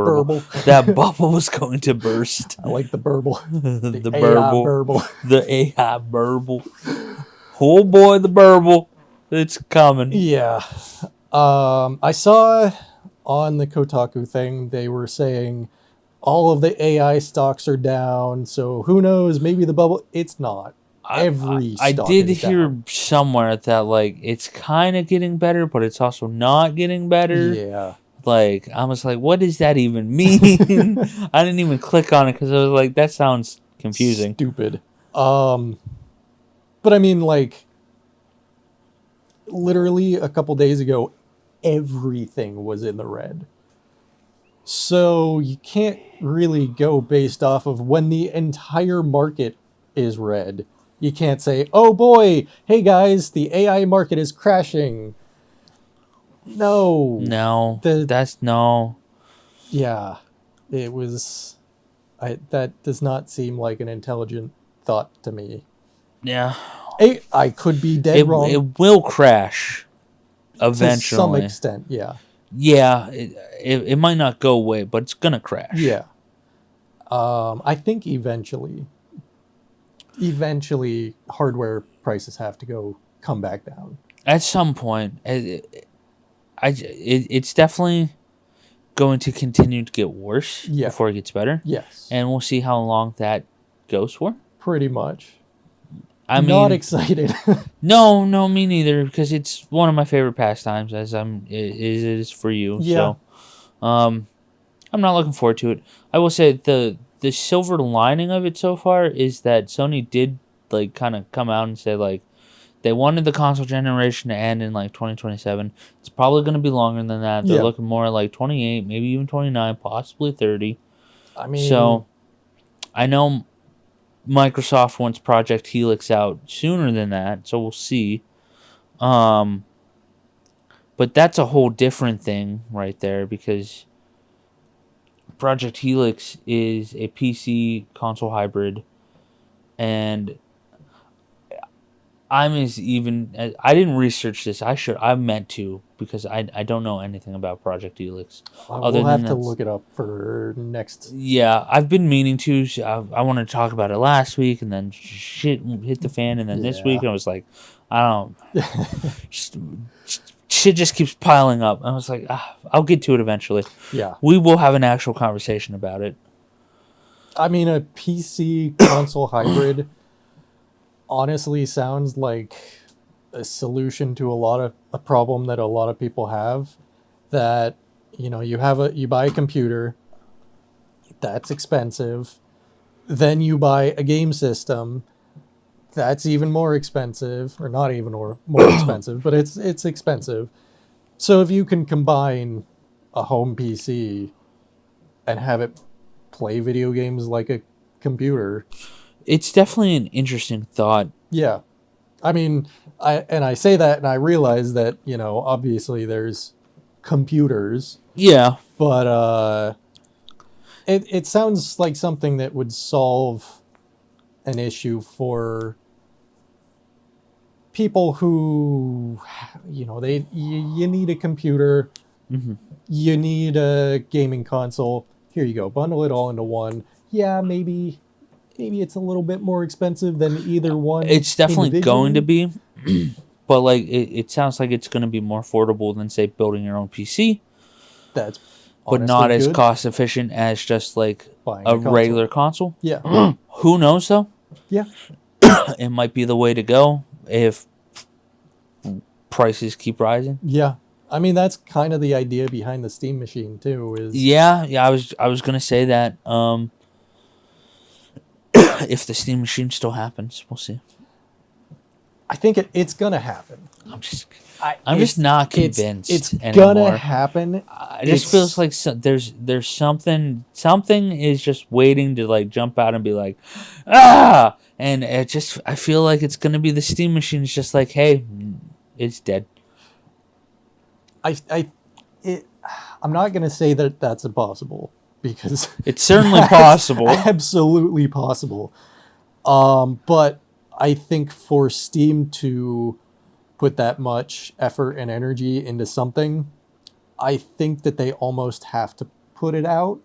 bubble was going to burst? I like the burble. the AI burble. burble. The AI burble. Oh boy, the burble. It's coming. Yeah. I saw on the Kotaku thing, they were saying all of the AI stocks are down, so who knows, maybe the bubble, it's not. Every I stock did is hear down. somewhere that, like, it's kind of getting better, but it's also not getting better. Yeah. Like, I was like, what does that even mean? I didn't even click on it because I was like, that sounds confusing. Stupid. But I mean, like, literally a couple days ago, everything was in the red. So you can't really go based off of when the entire market is red. You can't say, oh boy, hey guys, the AI market is crashing. No. No. No. Yeah. It was... that does not seem like an intelligent thought to me. Yeah. I could be dead wrong. It will crash eventually. To some extent, yeah. Yeah, it might not go away, but it's gonna crash. Yeah. I think eventually hardware prices have to come back down. At some point, it's definitely going to continue to get worse before it gets better. Yes. And we'll see how long that goes for. Pretty much. I'm not excited. No, me neither, because it's one of my favorite pastimes, as it is for you. Yeah. So, I'm not looking forward to it. I will say the silver lining of it so far is that Sony did like kind of come out and say like they wanted the console generation to end in like 2027. It's probably going to be longer than that. They're Yeah. looking more at like 28, maybe even 29, possibly 30. I mean, So I know Microsoft wants Project Helix out sooner than that, so we'll see. But that's a whole different thing right there because Project Helix is a PC console hybrid, and I didn't research this. I meant to because I don't know anything about Project Helix. other we'll than have to that's- look it up for next. Yeah, I've been meaning to. So I wanted to talk about it last week, and then shit hit the fan, and then this Yeah. week I was like, I don't. just, shit just keeps piling up. I was like, I'll get to it eventually. Yeah. We will have an actual conversation about it. I mean, a PC console hybrid honestly sounds like a solution to a problem that a lot of people have. That you buy a computer, that's expensive. Then you buy a game system, that's even more expensive, or not even more expensive, but it's expensive. So if you can combine a home PC and have it play video games like a computer, It's definitely an interesting thought. yeah. I mean, I say that and I realize that, obviously there's computers, Yeah, but it sounds like something that would solve an issue for people who, you need a computer, you need a gaming console. Here you go, bundle it all into one. Yeah, maybe it's a little bit more expensive than either one. it's definitely going to individually. be. But like it sounds like it's going to be more affordable than say building your own PC, That's but honestly not as good. cost efficient as just like Buying a a console. regular console. Yeah, Who knows though? yeah. It might be the way to go if prices keep rising. Yeah. I mean, that's kind of the idea behind the Steam machine too, is Yeah, I was gonna say that. If the Steam machine still happens, we'll see. I think it's gonna happen. I'm just It's- not convinced. It's anymore. gonna happen. It just It's- feels like there's something is just waiting to like jump out and be like, and I feel like it's gonna be the Steam machine. It's just like, hey, it's dead. I'm not gonna say that that's impossible because It's certainly that's possible. absolutely possible. But I think for Steam to put that much effort and energy into something, I think that they almost have to put it out.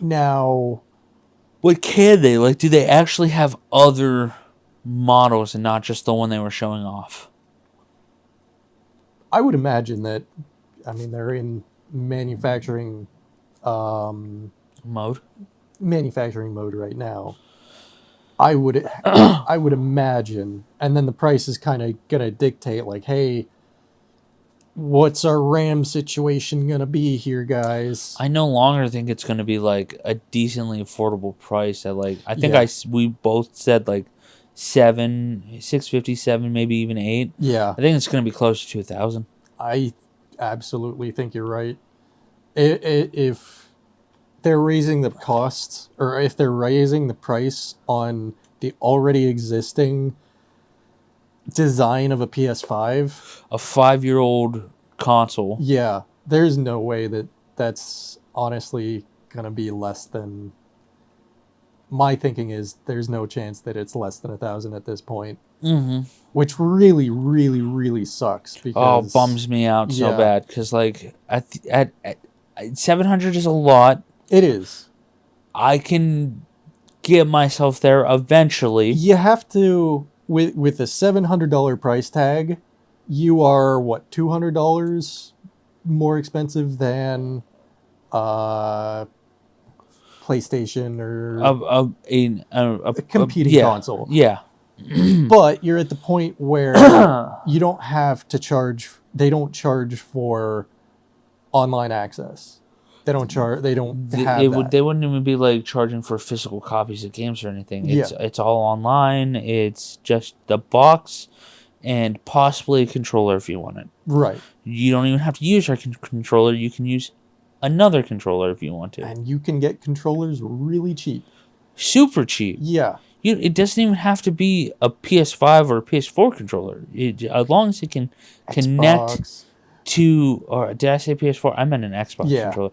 Now, What can they like? Do they actually have other models and not just the one they were showing off? I would imagine that, I mean, they're in manufacturing Mode. mode right now. I would imagine, and then the price is kind of gonna dictate, like, hey, what's our RAM situation gonna be here, guys? I no longer think it's going to be like a decently affordable price at like I think Yeah. we both said like 657, maybe even 8. Yeah, I think it's going to be close to 2,000. I absolutely think you're right. If they're raising the costs, or if they're raising the price on the already existing design of a PS5, A 5-year-old console. yeah, there's no way that that's honestly gonna be less than. My thinking is there's no chance that it's less than 1,000 at this point, which really, really, really sucks. Oh, Because bums me out so yeah. bad because like at 700 is a lot. it is. I can get myself there eventually. You have to with a $700 price tag, you are what, $200 more expensive than PlayStation or A competing console. Yeah. But you're at the point where you don't have to charge. They don't charge for online access. They don't charge. They don't have It that. would. They wouldn't even be like charging for physical copies of games or anything. Yeah. It's all online. It's just the box and possibly a controller if you want it. Right. You don't even have to use our controller. You can use another controller if you want to. And you can get controllers really cheap. Super cheap. Yeah. It doesn't even have to be a PS5 or a PS4 controller. As long as it can connect Xbox. to, or did I say PS4? I meant an Xbox Yeah. controller.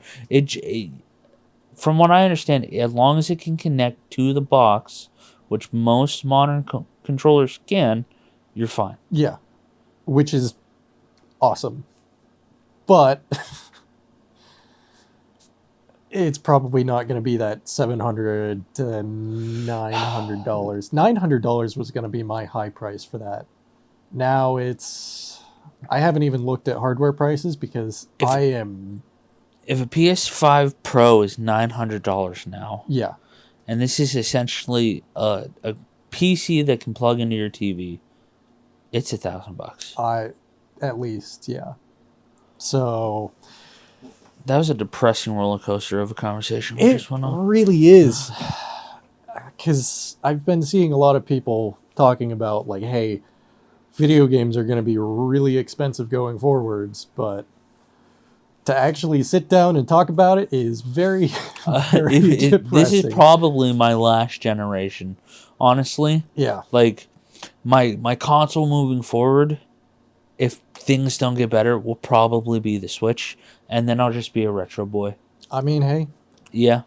From what I understand, as long as it can connect to the box, which most modern controllers can, you're fine. Yeah. Which is awesome. But it's probably not going to be that $700 to $900. $900 was going to be my high price for that. Now I haven't even looked at hardware prices because If a PS5 Pro is $900 now, yeah. and this is essentially a PC that can plug into your TV, it's $1,000. At least, yeah. So That was a depressing roller coaster of a conversation we it just went on. really is. Because I've been seeing a lot of people talking about, like, hey, video games are going to be really expensive going forwards, but to actually sit down and talk about it is very, very depressing. This is probably my last generation, honestly. Yeah. Like, my console moving forward, if things don't get better, will probably be the Switch, and then I'll just be a retro boy. I mean, hey, Yeah.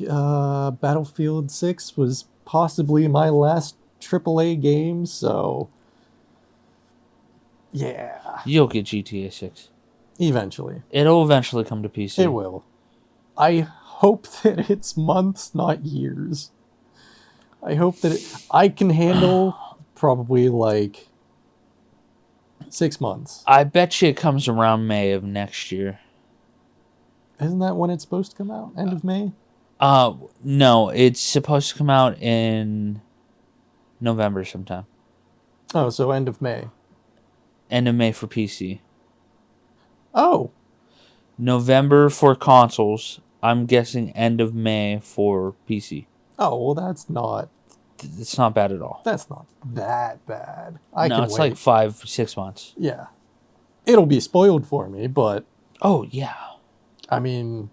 Battlefield 6 was possibly my last AAA game, so yeah, You'll get GTA 6. eventually. It'll eventually come to PC. It will. I hope that it's months, not years. I hope that I can handle probably like 6 months. I bet you it comes around May of next year. Isn't that when it's supposed to come out? End of May? No, it's supposed to come out in November sometime. Oh, so end of May. End of May for PC. Oh, November for consoles. I'm guessing end of May for PC. oh, well, that's not It's not bad at all. that bad. I No, can it's wait. like 5-6 months. Yeah. It'll be spoiled for me, but Oh, yeah. I mean,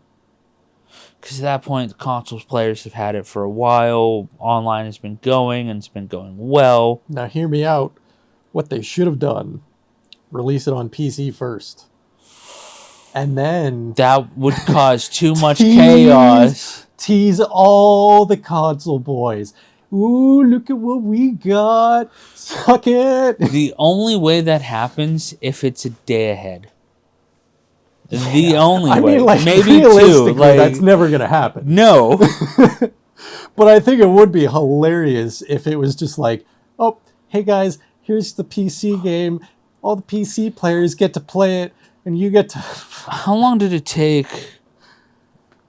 Because at that point, the consoles players have had it for a while. Online has been going, and it's been going well. now hear me out. What they should have done, release it on PC first. And then That would cause too much Tease. chaos. tease all the console boys. Ooh, look at what we got. Suck it. The only way that happens if it's a day ahead. The only I way. mean, like, Maybe two. realistically, Like, that's never going to happen. no. But I think it would be hilarious if it was just like, oh, hey guys, here's the PC game. All the PC players get to play it, and you get to How long did it take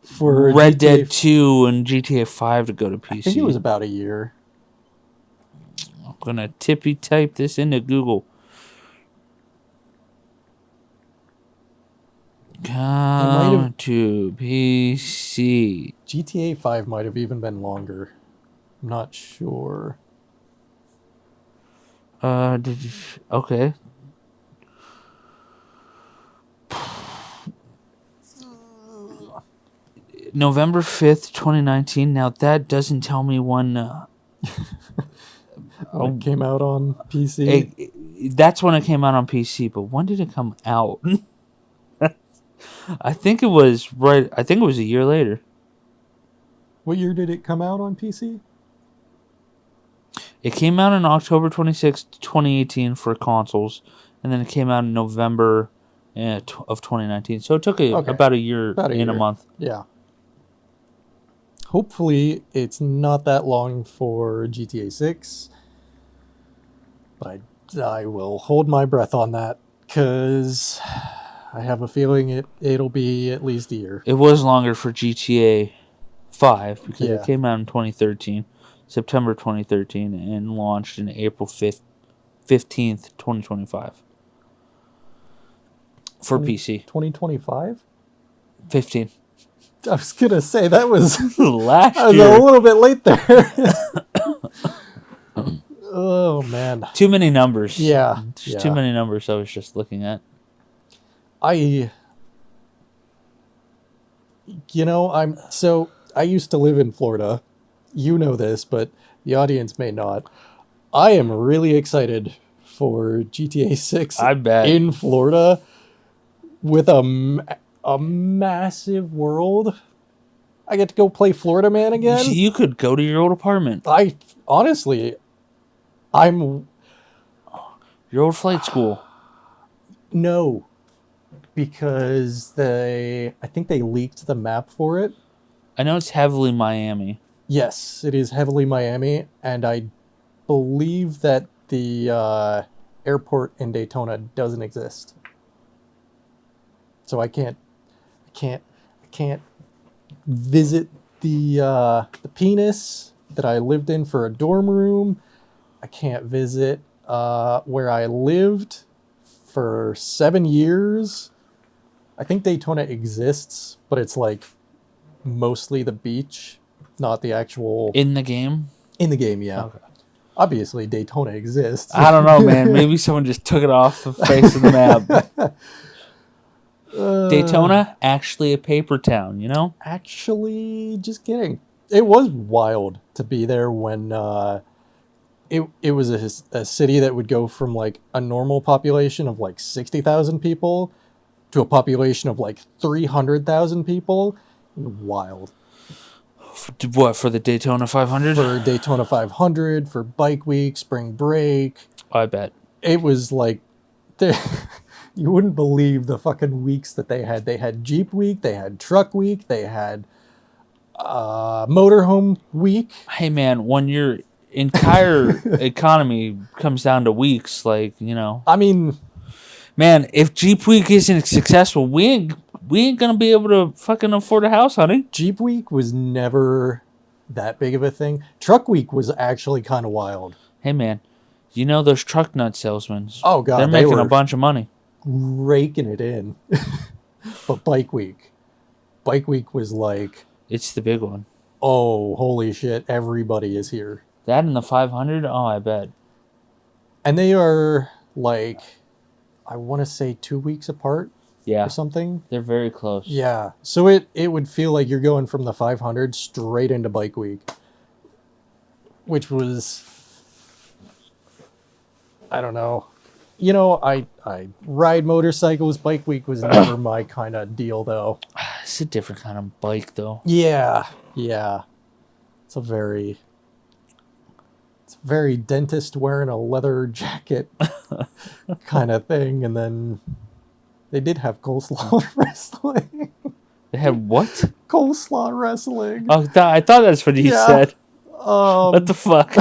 for Red GTA Dead 2 and GTA 5 to go to PC? I think it was about a year. I'm going to tippy type this into Google. Come to PC. GTA 5 might have even been longer. I'm not sure. Okay. November 5th, 2019. Now that doesn't tell me when When it came out on PC. that's when it came out on PC, but when did it come out? I think it was a year later. What year did it come out on PC? It came out on October 26th, 2018 for consoles, and then it came out in November of 2019. So it took about a year About a and a year. month. Yeah. Hopefully, it's not that long for GTA 6. But I will hold my breath on that because I have a feeling it'll be at least a year. It was longer for GTA 5 because Yeah. it came out in 2013, September 2013, and launched in April 15th, 2025. for PC. 2025? 15. I was going to say that was Last I was year. a little bit late there. Oh man. Too many numbers. Yeah. Just too many numbers I was just looking at. I used to live in Florida. You know this, but the audience may not. I am really excited for GTA 6 I bet. in Florida with a massive world. I get to go play Florida Man again. You could go to your old apartment. I'm Your old flight school. no, because I think they leaked the map for it. I know it's heavily Miami. Yes, it is heavily Miami, and I believe that the airport in Daytona doesn't exist. So I can't visit the penis that I lived in for a dorm room. I can't visit where I lived for 7 years. I think Daytona exists, but it's like mostly the beach, not the actual In the game? in the game. Yeah, Okay. obviously Daytona exists. I don't know, man. Maybe someone just took it off the face of the map. Daytona, actually a paper town, you know? Actually, just kidding. It was wild to be there when it was a city that would go from like a normal population of like 60,000 people to a population of like 300,000 people. Wild. What, for the Daytona 500? For Daytona 500, for Bike Week, Spring Break. I bet. It was like, you wouldn't believe the fucking weeks that they had. They had Jeep Week, they had Truck Week, they had Motorhome Week. Hey, man, when your entire economy comes down to weeks, like, you know. I mean, Man, if Jeep Week isn't successful, we ain't gonna be able to fucking afford a house, honey. Jeep Week was never that big of a thing. Truck Week was actually kind of wild. Hey, man, you know those truck nut salesmen? Oh, God, they're they making were a bunch of money. raking it in. But Bike Week was like, It's the big one. oh, holy shit, everybody is here. That and the 500? Oh, I bet. And they are like, I want to say 2 weeks apart Yeah, or something. they're very close. Yeah. So it would feel like you're going from the 500 straight into Bike Week, which was, I don't know. You know, I ride motorcycles. Bike Week was never my kind of deal, though. It's a different kind of bike, though. Yeah. It's very dentist wearing a leather jacket kind of thing. And then they did have coleslaw wrestling. They had what? Coleslaw wrestling. Oh, I thought that's what you Yeah. said. What the fuck?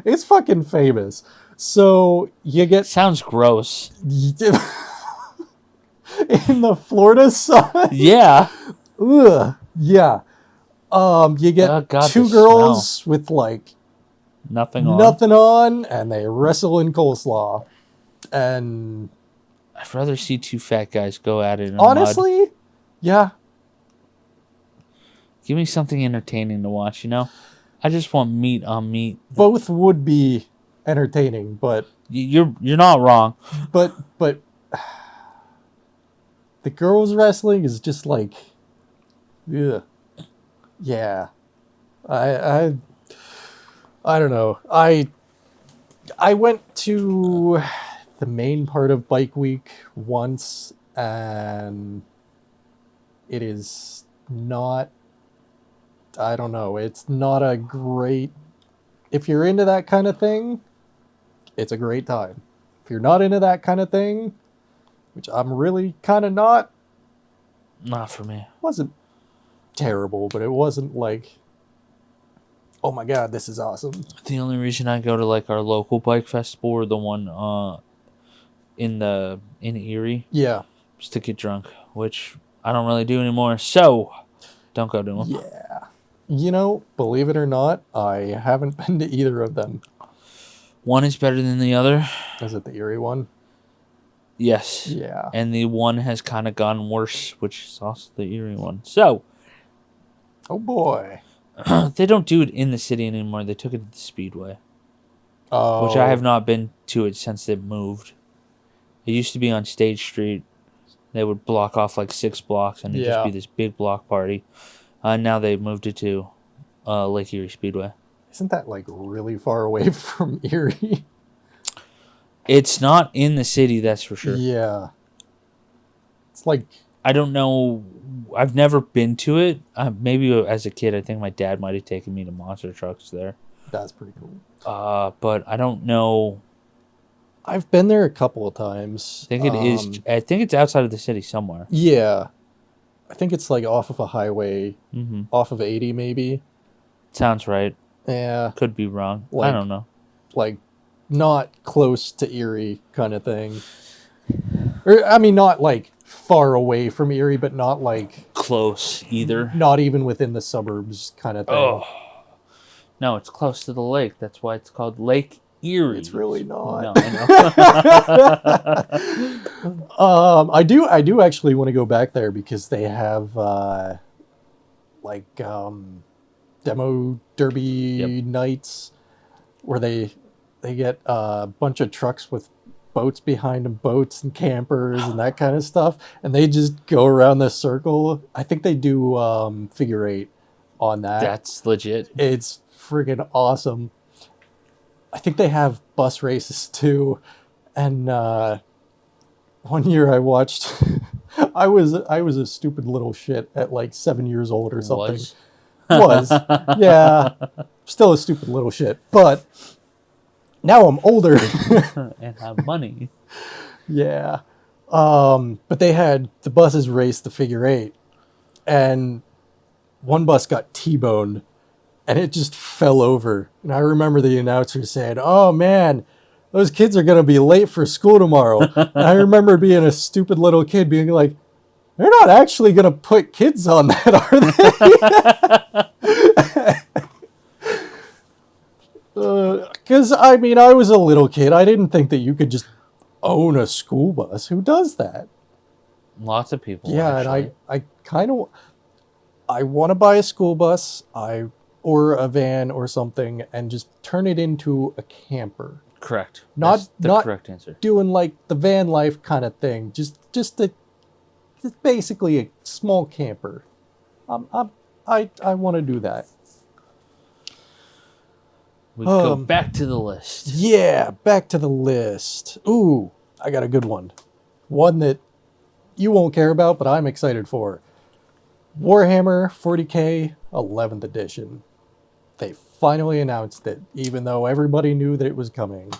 It's fucking famous. So you get Sounds gross. in the Florida side. Yeah. Ugh. Yeah. You get Oh, God, two the girls with like Nothing on. nothing on, and they wrestle in coleslaw. And I'd rather see two fat guys go at it in mud. honestly, yeah, Give me something entertaining to watch, you know? I just want meat on meat. both would be entertaining, but You're not wrong. but the girls wrestling is just like, ugh. Yeah. I don't know. I went to the main part of Bike Week once, and it is not, I don't know, it's not a great, if you're into that kind of thing, it's a great time. If you're not into that kind of thing, which I'm really kind of not, Not for me. wasn't terrible, but it wasn't like, oh my god, this is awesome. The only reason I go to like our local bike festival or the one in Erie Yeah. is to get drunk, which I don't really do anymore. So don't go to them. Yeah. You know, believe it or not, I haven't been to either of them. One is better than the other. Is it the Erie one? Yes. Yeah. And the one has kind of gone worse, which is also the Erie one. So, Oh boy. they don't do it in the city anymore. They took it to the Speedway, Oh. which I have not been to it since they moved. It used to be on Stage Street. They would block off like 6 blocks, and it'd just be this big block party. Now they moved it to Lake Erie Speedway. Isn't that like really far away from Erie? It's not in the city, that's for sure. Yeah. It's like, I don't know. I've never been to it. Maybe as a kid, I think my dad might have taken me to monster trucks there. that's pretty cool. But I don't know. I've been there a couple of times. I think it is. I think it's outside of the city somewhere. Yeah. I think it's like off of a highway, off of 80 maybe. Sounds right. Yeah. Could be wrong. I Like- don't know. Like not close to Erie kind of thing. Or I mean not like far away from Erie, but not like Close either. not even within the suburbs kind of thing. Oh. No, it's close to the lake. That's why it's called Lake Erie. It's really not. No, I know. I do actually want to go back there because they have demo derby nights where they get a bunch of trucks with boats behind them, boats and campers and that kind of stuff, and they just go around the circle. I think they do figure eight on that. That's legit. It's friggin' awesome. I think they have bus races too, and one year I watched. I was a stupid little shit at like 7 years old or something. Was yeah, still a stupid little shit, but now I'm older. And have money. Yeah, but they had the buses race the figure eight, and one bus got T-boned. And it just fell over. And I remember the announcer saying, "Oh man, those kids are going to be late for school tomorrow." And I remember being a stupid little kid being like, "They're not actually going to put kids on that, are they?" Because, I mean, I was a little kid. I didn't think that you could just own a school bus. Who does that? Lots of people. Yeah, actually. and I kind of... I want to buy a school bus. Or a van or something, and just turn it into a camper. Correct. Not That's the correct answer. Doing like the van life kind of thing. Just basically a small camper. I want to do that. We go back to the list. Yeah, back to the list. Ooh, I got a good one. One that you won't care about, but I'm excited for. Warhammer 40K 11th edition. They finally announced it, even though everybody knew that it was coming.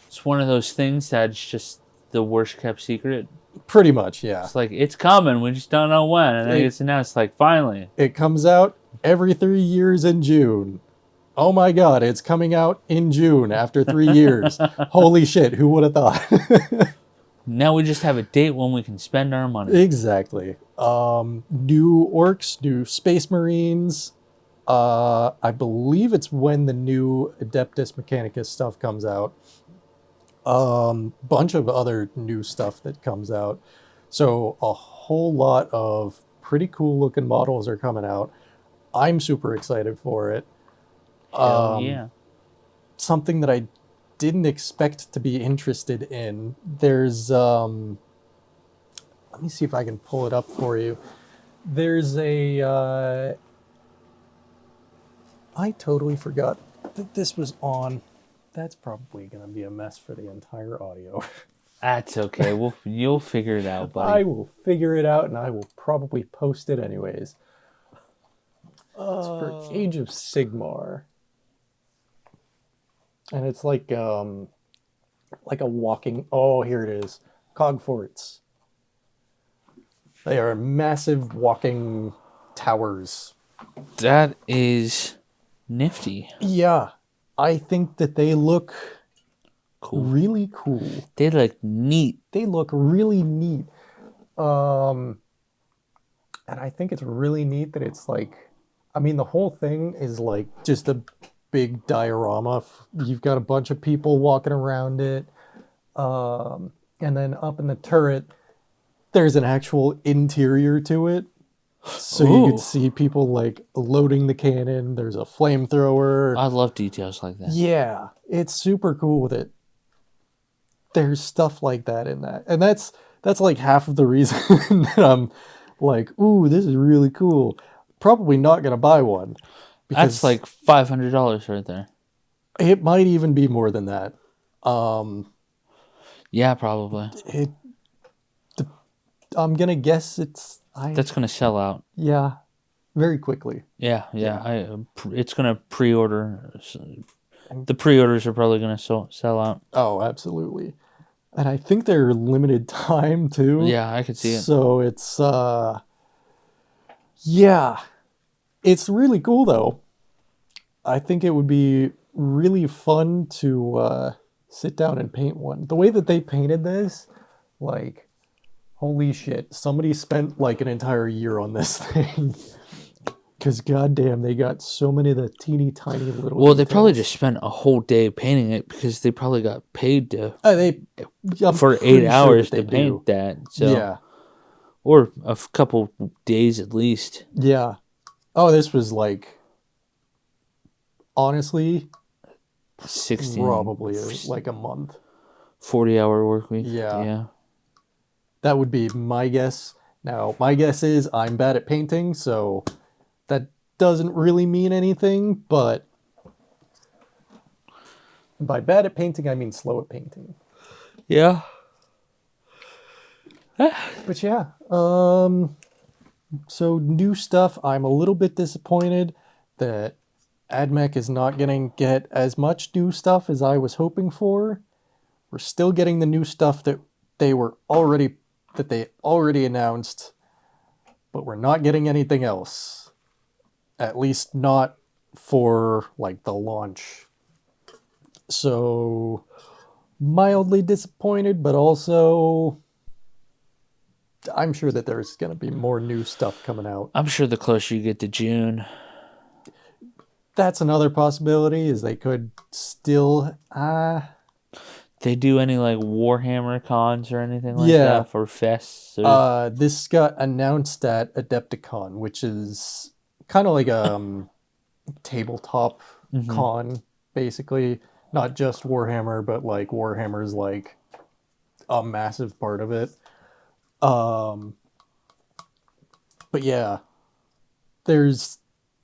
It's one of those things that's just the worst kept secret. Pretty much, yeah. It's like, it's coming, we just don't know when. And then it's announced, like, finally. It comes out every 3 years in June. Oh my god, it's coming out in June after 3 years. Holy shit, who would have thought? Now we just have a date when we can spend our money. Exactly. New orcs, new space marines. I believe it's when the new Adeptus Mechanicus stuff comes out. Bunch of other new stuff that comes out. So a whole lot of pretty cool looking models are coming out. I'm super excited for it. Hell yeah. Something that I didn't expect to be interested in. There's let me see if I can pull it up for you. There's a I totally forgot that this was on. That's probably going to be a mess for the entire audio. That's okay. You'll figure it out, buddy. I will figure it out, and I will probably post it anyways. It's for Age of Sigmar. And it's like a walking... Oh, here it is. Cogforts. They are massive walking towers. That is nifty. Yeah. I think that they look Cool. really cool. They look neat. They look really neat. And I think it's really neat that it's like... I mean, the whole thing is like just a big diorama. You've got a bunch of people walking around it. And then up in the turret, there's an actual interior to it. So you Ooh. could see people like loading the cannon. There's a flamethrower. I love details like that. Yeah, it's super cool with it. There's stuff like that in that. And that's like half of the reason that I'm like, ooh, this is really cool. Probably not gonna buy one. That's like $500 right there. It might even be more than that. Yeah, probably. It I'm gonna guess That's gonna sell out. yeah, very quickly. Yeah. It's gonna pre-order. The pre-orders are probably gonna sell out. Oh, absolutely. And I think they're limited time too. Yeah, I could see it. So it's yeah. It's really cool though. I think it would be really fun to sit down and paint one. The way that they painted this, like, holy shit, somebody spent like an entire year on this thing. Because goddamn, they got so many of the teeny tiny little. Well, they probably details. just spent a whole day painting it because they probably got paid to I'm for pretty 8 sure hours that to they paint do. that. So Yeah, or a couple days at least. yeah. Oh, this was like, honestly, 16, probably like a month. 40-hour work week. Yeah. Yeah. That would be my guess. Now, my guess is I'm bad at painting, so that doesn't really mean anything, but by bad at painting, I mean slow at painting. Yeah. But yeah, so new stuff. I'm a little bit disappointed that AdMech is not going to get as much new stuff as I was hoping for. We're still getting the new stuff that they already announced, but we're not getting anything else. At least not for like the launch. So mildly disappointed, but also I'm sure that there's going to be more new stuff coming out. I'm sure the closer you get to June. That's another possibility, is they could still They do any like Warhammer cons or anything like Yeah. that for fests? Or... this got announced at Adepticon, which is kind of like a tabletop con, basically. Not just Warhammer, but like Warhammer's like a massive part of it. But yeah, there's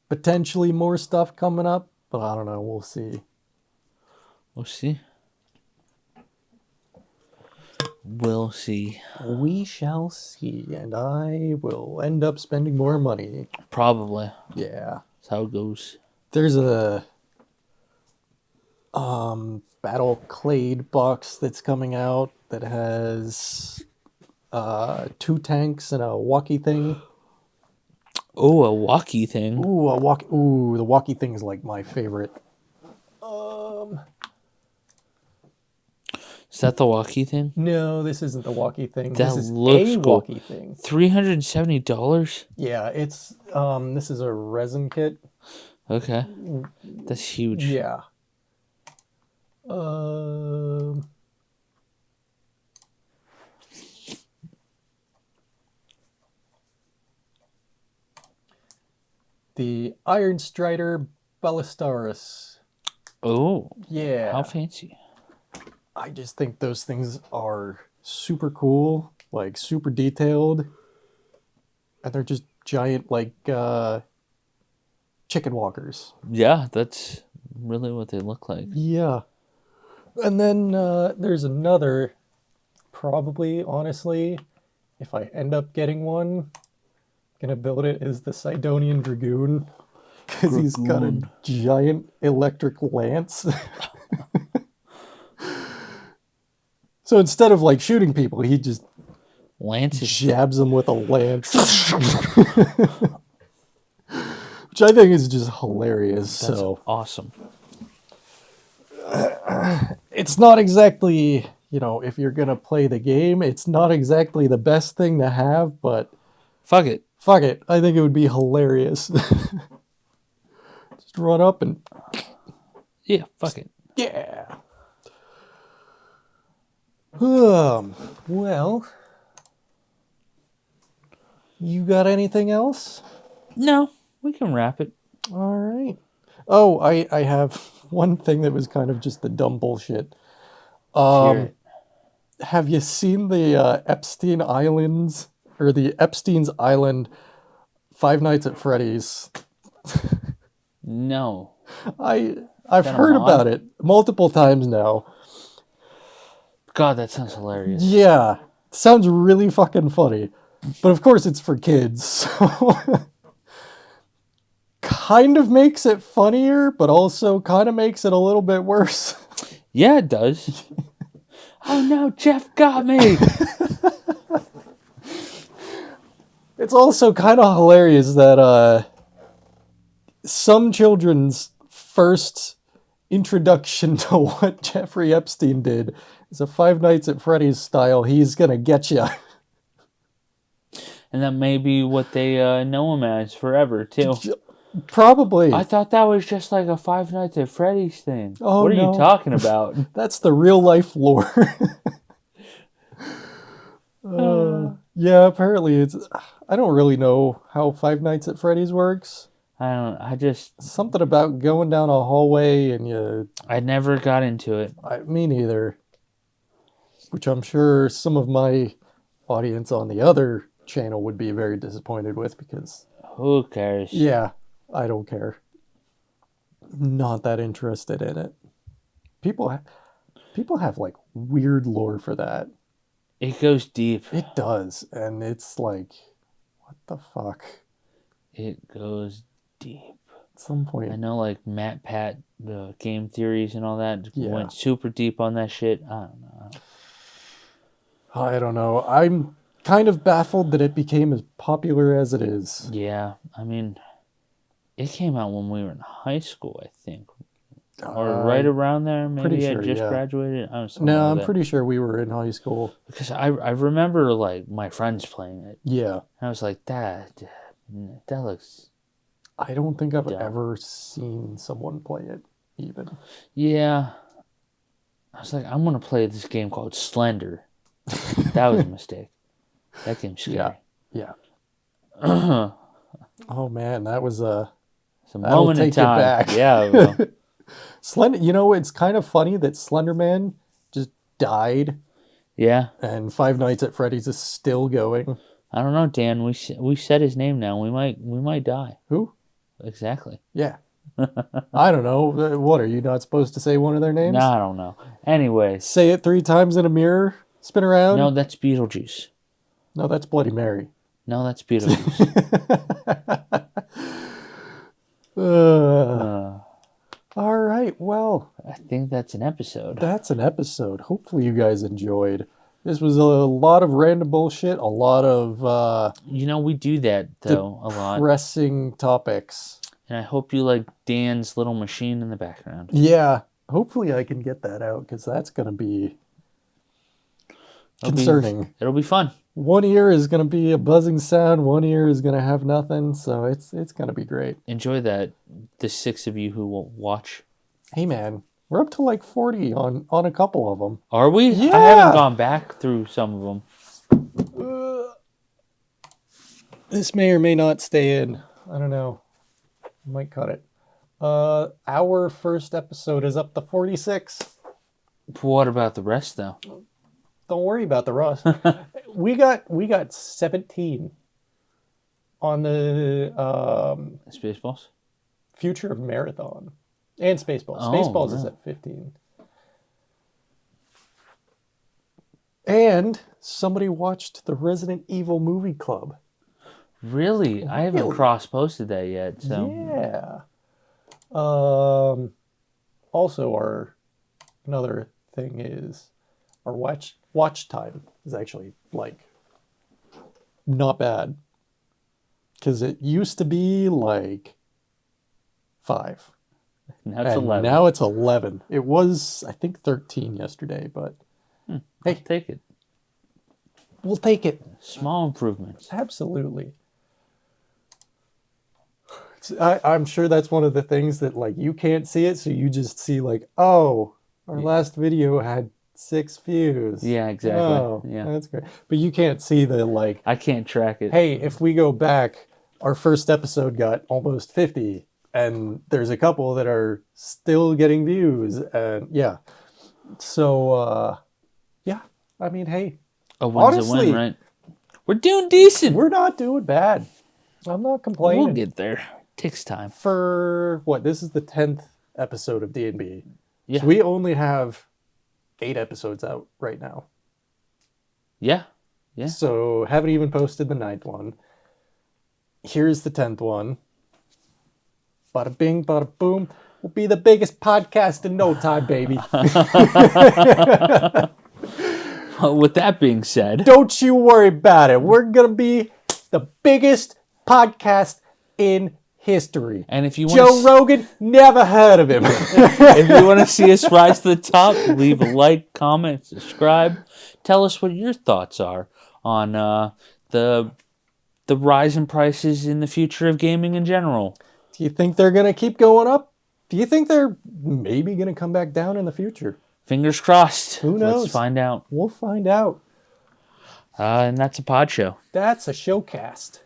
potentially more stuff coming up, but I don't know. We'll see. We'll see. We'll see. We shall see, and I will end up spending more money. Probably. Yeah. That's how it goes. There's a Battle Clade box that's coming out that has 2 tanks and a walkie thing. Oh, a walkie thing. Ooh, the walkie thing is like my favorite. Is that the walkie thing? No, this isn't the walkie thing. That This is looks a cool. walkie thing. $370? Yeah, it's this is a resin kit. Okay. That's huge. Yeah. The Iron Strider Ballistaris. Oh. Yeah. How fancy. I just think those things are super cool, like super detailed. And they're just giant, like, chicken walkers. Yeah, that's really what they look like. Yeah. And then there's another, probably, honestly, if I end up getting one, gonna build it as the Sidonian Dragoon. Because he's got a giant electric lance. So instead of like shooting people, he just jabs them with a lance. Which I think is just hilarious. That's so awesome. it's not exactly, if you're going to play the game, it's not exactly the best thing to have, but Fuck it. fuck it. I think it would be hilarious. Just run up and, Yeah, fuck it. yeah. Well, you got anything else? No, we can wrap it. All right. Oh, I have one thing that was kind of just the dumb bullshit. Let's hear it. Have you seen the Epstein Islands or the Epstein's Island Five Nights at Freddy's? No. I've that a heard mod? about it multiple times now. God, that sounds hilarious. Yeah, sounds really fucking funny, but of course it's for kids, so kind of makes it funnier, but also kind of makes it a little bit worse. Yeah, it does. Oh no, Jeff got me. It's also kind of hilarious that some children's first introduction to what Jeffrey Epstein did is a Five Nights at Freddy's style, he's gonna get you. And that may be what they know him as forever, too. Probably. I thought that was just like a Five Nights at Freddy's thing. Oh, what are no. you talking about? That's the real life lore. Yeah, apparently it's. I don't really know how Five Nights at Freddy's works. I just, Something about going down a hallway and you. I never got into it. Me neither. Which I'm sure some of my audience on the other channel would be very disappointed with because. Who cares? Yeah, I don't care. Not that interested in it. People have like weird lore for that. It goes deep. It does, and it's like, what the fuck? It goes deep. At some point, I know, like Matt Pat, the game theories and all that Yeah. went super deep on that shit. I don't know. I don't know. I'm kind of baffled that it became as popular as it is. Yeah, I mean, it came out when we were in high school, I think, or right around there. Maybe pretty I sure, just yeah. graduated. I don't No, know I'm that. pretty sure we were in high school. Because I remember like my friends playing it. Yeah. And I was like, that looks. I don't think I've Yeah. ever seen someone play it, even. Yeah. I was like, I'm gonna play this game called Slender. That was a mistake. That game's scary. Yeah. It's Oh man, that was a That'll moment in take it time. back. Yeah. it will. Slender. You know, it's kind of funny that Slender Man just died, Yeah. and Five Nights at Freddy's is still going. I don't know, Dan. We said his name now. We might die. Who? Exactly. Yeah. I don't know. What, are you not supposed to say one of their names? No, I don't know. Anyways, Say it 3 times in a mirror, spin around. no, that's Beetlejuice. No, that's Bloody Mary. No, that's Beetlejuice. All right. Well, I think that's an episode. that's an episode. Hopefully you guys enjoyed. This was a lot of random bullshit, a lot of We do that though a lot, pressing topics. and I hope you like Dan's little machine in the background. Yeah. Hopefully I can get that out because that's going to be It'll be- concerning. It'll be fun. One ear is going to be a buzzing sound. One ear is going to have nothing. So it's going to be great. Enjoy that. The 6 of you who will watch. Hey, man. We're up to like 40 on a couple of them. Are we? Yeah. I haven't gone back through some of them. This may or may not stay in. I don't know. I might cut it. Our first episode is up to 46. What about the rest though? Don't worry about the rest. we got 17 on the Spaceballs? future of marathon and Spaceballs. Oh, Spaceballs is yeah. at 15. And somebody watched the Resident Evil movie club. Really? I haven't Really? cross-posted that yet. So Yeah. Also, another thing is our watch time is actually like not bad because it used to be like 5. now it's And 11. now it's 11. It was, I think, 13 yesterday, but hey, Take it. we'll take it. Small improvements. Absolutely. I'm sure that's one of the things that like you can't see it, so you just see like, oh, our last video had 6 views. Yeah, exactly. Oh, Yeah. that's great. But you can't see the like, I can't track it. hey, if we go back, our first episode got almost 50, and there's a couple that are still getting views, and yeah. So, yeah, I mean, hey, A win's a honestly, win, right? We're doing decent. we're not doing bad. I'm not complaining. We'll get there. Takes time. For what? This is the 10th episode of D&B. Yeah. So we only have 8 episodes out right now. Yeah. Yeah. So haven't even posted the 9th one. Here's the 10th one. Bada bing, bada boom. We'll be the biggest podcast in no time, baby. With that being said, Don't you worry about it. We're going to be the biggest podcast in history. and if you want Joe Rogan, never heard of him. if you want to see us rise to the top, leave a like, comment, subscribe. Tell us what your thoughts are on the rise in prices in the future of gaming in general. Do you think they're going to keep going up? Do you think they're maybe going to come back down in the future? Fingers crossed. Who knows? Let's find out. We'll find out. And that's a pod show. That's a showcast.